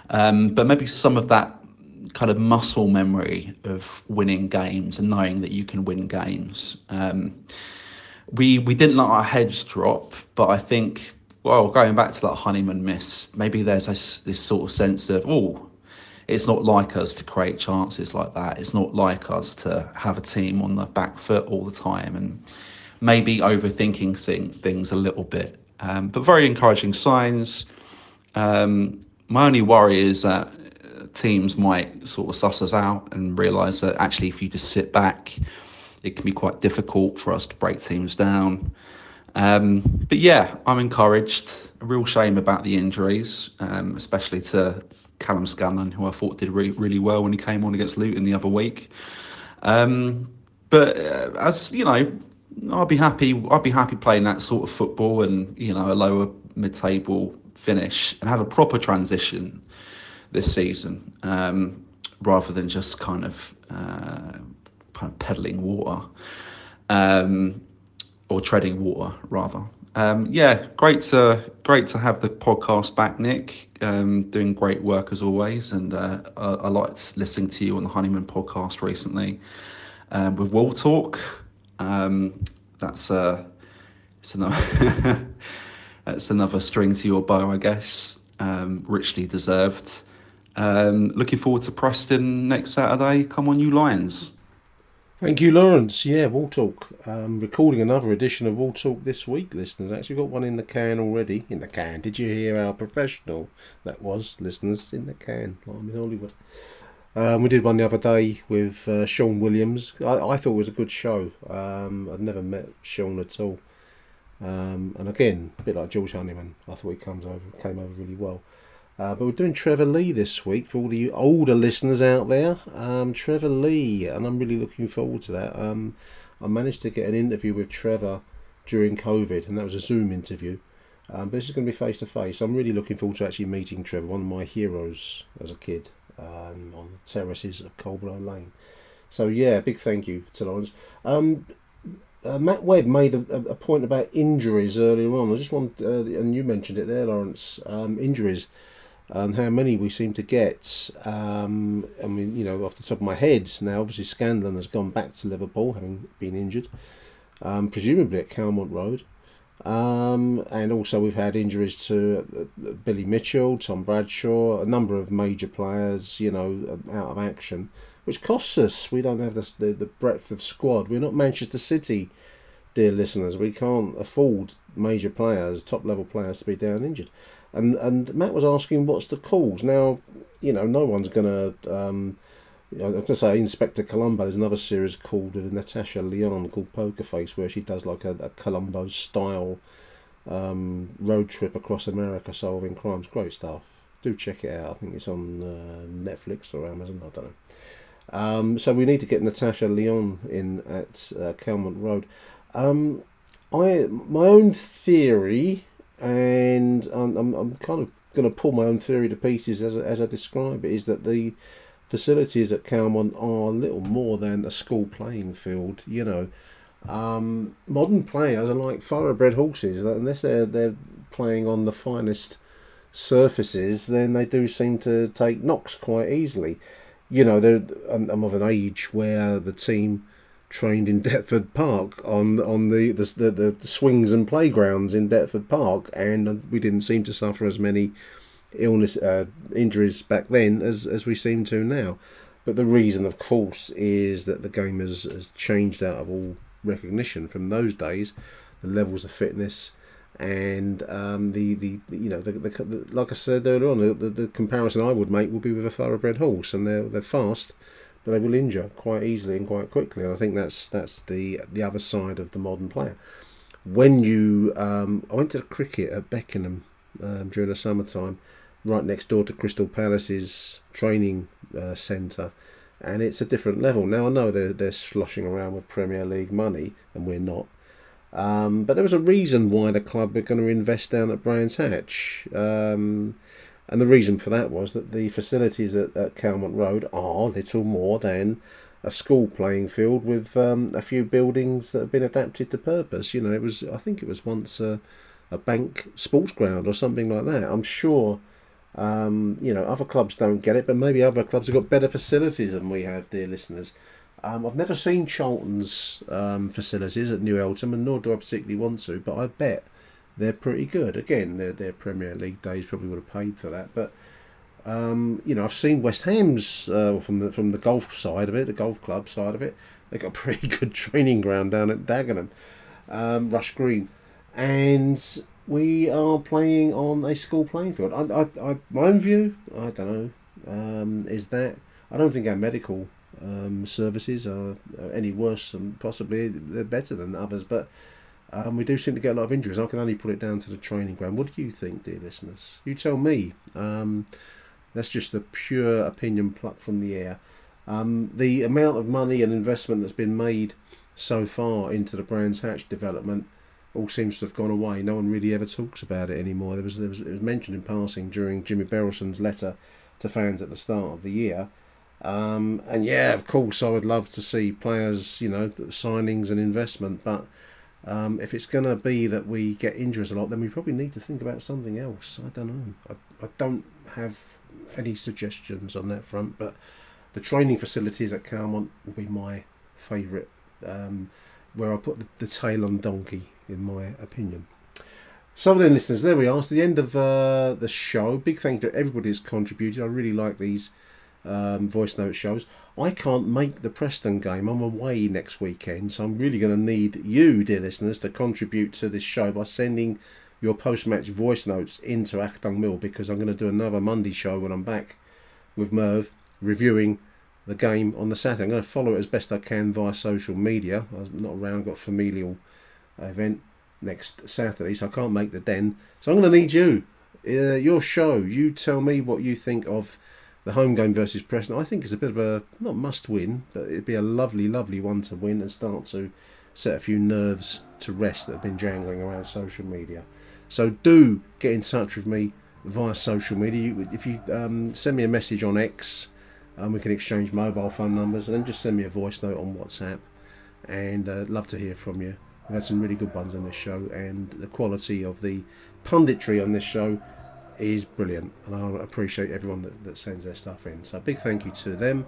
But maybe some of that kind of muscle memory of winning games and knowing that you can win games. We didn't let our heads drop, but I think, going back to that Honeyman miss, maybe there's this sort of sense of, it's not like us to create chances like that. It's not like us to have a team on the back foot all the time, and maybe overthinking things a little bit. But very encouraging signs. My only worry is that teams might sort of suss us out and realise that actually if you just sit back, it can be quite difficult for us to break teams down. But yeah, I'm encouraged. A real shame about the injuries, especially to Callum Scanlon, who I thought did really well when he came on against Luton the other week. But as you know, I'll be happy playing that sort of football and a lower mid-table finish and have a proper transition this season, rather than just kind of peddling water, or treading water rather. Great to have the podcast back, Nick. Doing great work as always, and I liked listening to you on the Honeyman podcast recently with Wall Talk. That's another string to your bow, I guess. Richly deserved. Looking forward to Preston next Saturday. Come on, you Lions.
Thank you, Lawrence. Yeah, Wall Talk. Recording another edition of Wall Talk this week, listeners. Actually got one in the can already. In the can. Did you hear how professional that was, listeners? In the can. I'm in Hollywood. We did one the other day with Sean Williams. I thought it was a good show. I'd never met Sean at all. And again, a bit like George Honeyman, I thought he came over really well. But we're doing Trevor Lee this week for all the older listeners out there. Trevor Lee, and I'm really looking forward to that. I managed to get an interview with Trevor during COVID, and that was a Zoom interview. But this is going to be face to face. I'm really looking forward to actually meeting Trevor, one of my heroes as a kid, on the terraces of Colborough Lane. So yeah, big thank you to Lawrence. Matt Webb made a point about injuries earlier on. I just want, and you mentioned it there, Lawrence, injuries. And how many we seem to get. I mean, you know, off the top of my head, now obviously Scanlon has gone back to Liverpool, having been injured, presumably at Calmont Road. And also we've had injuries to Billy Mitchell, Tom Bradshaw, a number of major players, you know, out of action, which costs us. We don't have the breadth of squad. We're not Manchester City, dear listeners. We can't afford major players, top-level players, to be down injured. And Matt was asking what's the cause. Now, you know, no one's going to... I was going to say Inspector Columbo. There's another series called with Natasha Lyonne called Poker Face, where she does like a Columbo-style road trip across America solving crimes. Great stuff. Do check it out. I think it's on Netflix or Amazon. I don't know. So we need to get Natasha Lyonne in at Calmont Road. My own theory... And I'm kind of going to pull my own theory to pieces as I describe it, is that the facilities at Calmont are little more than a school playing field. You know, modern players are like thoroughbred horses. Unless they're playing on the finest surfaces, then they do seem to take knocks quite easily. You know, I'm of an age where the team trained in Deptford Park on the swings and playgrounds in Deptford Park, and we didn't seem to suffer as many injuries back then as we seem to now. But the reason, of course, is that the game has changed out of all recognition from those days. The levels of fitness and like I said earlier on, the comparison I would make would be with a thoroughbred horse, and they're fast, but they will injure quite easily and quite quickly. And I think that's the other side of the modern player. When you, I went to the cricket at Beckenham during the summertime, right next door to Crystal Palace's training centre, and it's a different level. Now I know they're sloshing around with Premier League money, and we're not. But there was a reason why the club were going to invest down at Brands Hatch. And the reason for that was that the facilities at Calmont Road are little more than a school playing field with a few buildings that have been adapted to purpose. You know, I think it was once a bank sports ground or something like that. I'm sure, you know, other clubs don't get it, but maybe other clubs have got better facilities than we have, dear listeners. I've never seen Charlton's facilities at New Eltham, and nor do I particularly want to, but I bet they're pretty good. Again, their Premier League days probably would have paid for that. But you know, I've seen West Ham's from the golf side of it, the golf club side of it. They've got a pretty good training ground down at Dagenham, Rush Green, and we are playing on a school playing field. My own view, I don't know, is that I don't think our medical services are any worse, and possibly they're better than others, but. We do seem to get a lot of injuries. I can only put it down to the training ground. What do you think, dear listeners? You tell me. That's just a pure opinion plucked from the air. The amount of money and investment that's been made so far into the Brands Hatch development all seems to have gone away. No one really ever talks about it anymore. It was mentioned in passing during Jimmy Berylson's letter to fans at the start of the year. And yeah, of course, I would love to see players, you know, signings and investment, but if it's going to be that we get injuries a lot, then we probably need to think about something else. I don't know. I don't have any suggestions on that front, but the training facilities at Calmont will be my favourite, where I put the tail on donkey, in my opinion. So then, listeners, there we are. It's the end of the show. Big thank you to everybody who's contributed. I really like these voice note shows. I can't make the Preston game. I'm away next weekend, so I'm really going to need you, dear listeners, to contribute to this show by sending your post-match voice notes into Achtung Millwall, because I'm going to do another Monday show when I'm back with Merv, reviewing the game on the Saturday. I'm going to follow it as best I can via social media. I'm not around, I've got a familial event next Saturday, so I can't make the den. So I'm going to need you, your show. You tell me what you think of the home game versus Preston. I think it's a bit of a, not must win, but it'd be a lovely, lovely one to win and start to set a few nerves to rest that have been jangling around social media. So do get in touch with me via social media. If you send me a message on X, we can exchange mobile phone numbers, and then just send me a voice note on WhatsApp, and love to hear from you. We've had some really good ones on this show, and the quality of the punditry on this show is brilliant, and I appreciate everyone that sends their stuff in. So big thank you to them,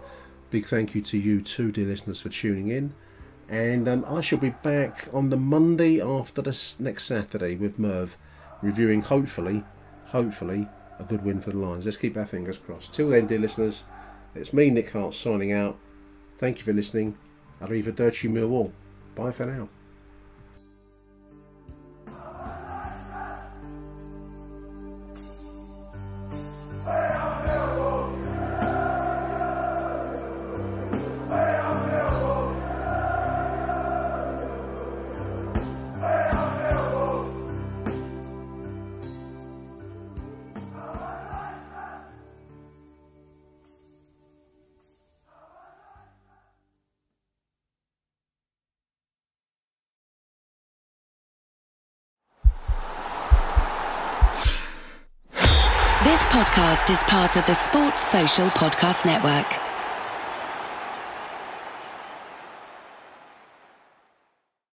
big thank you to you too, dear listeners, for tuning in, and I shall be back on the Monday after this next Saturday with Merv, reviewing hopefully a good win for the Lions. Let's keep our fingers crossed. Till then, dear listeners, it's me, Nick Hart, signing out. Thank you for listening. Arrivederci Millwall. Bye for now.
This podcast is part of the Sports Social Podcast Network.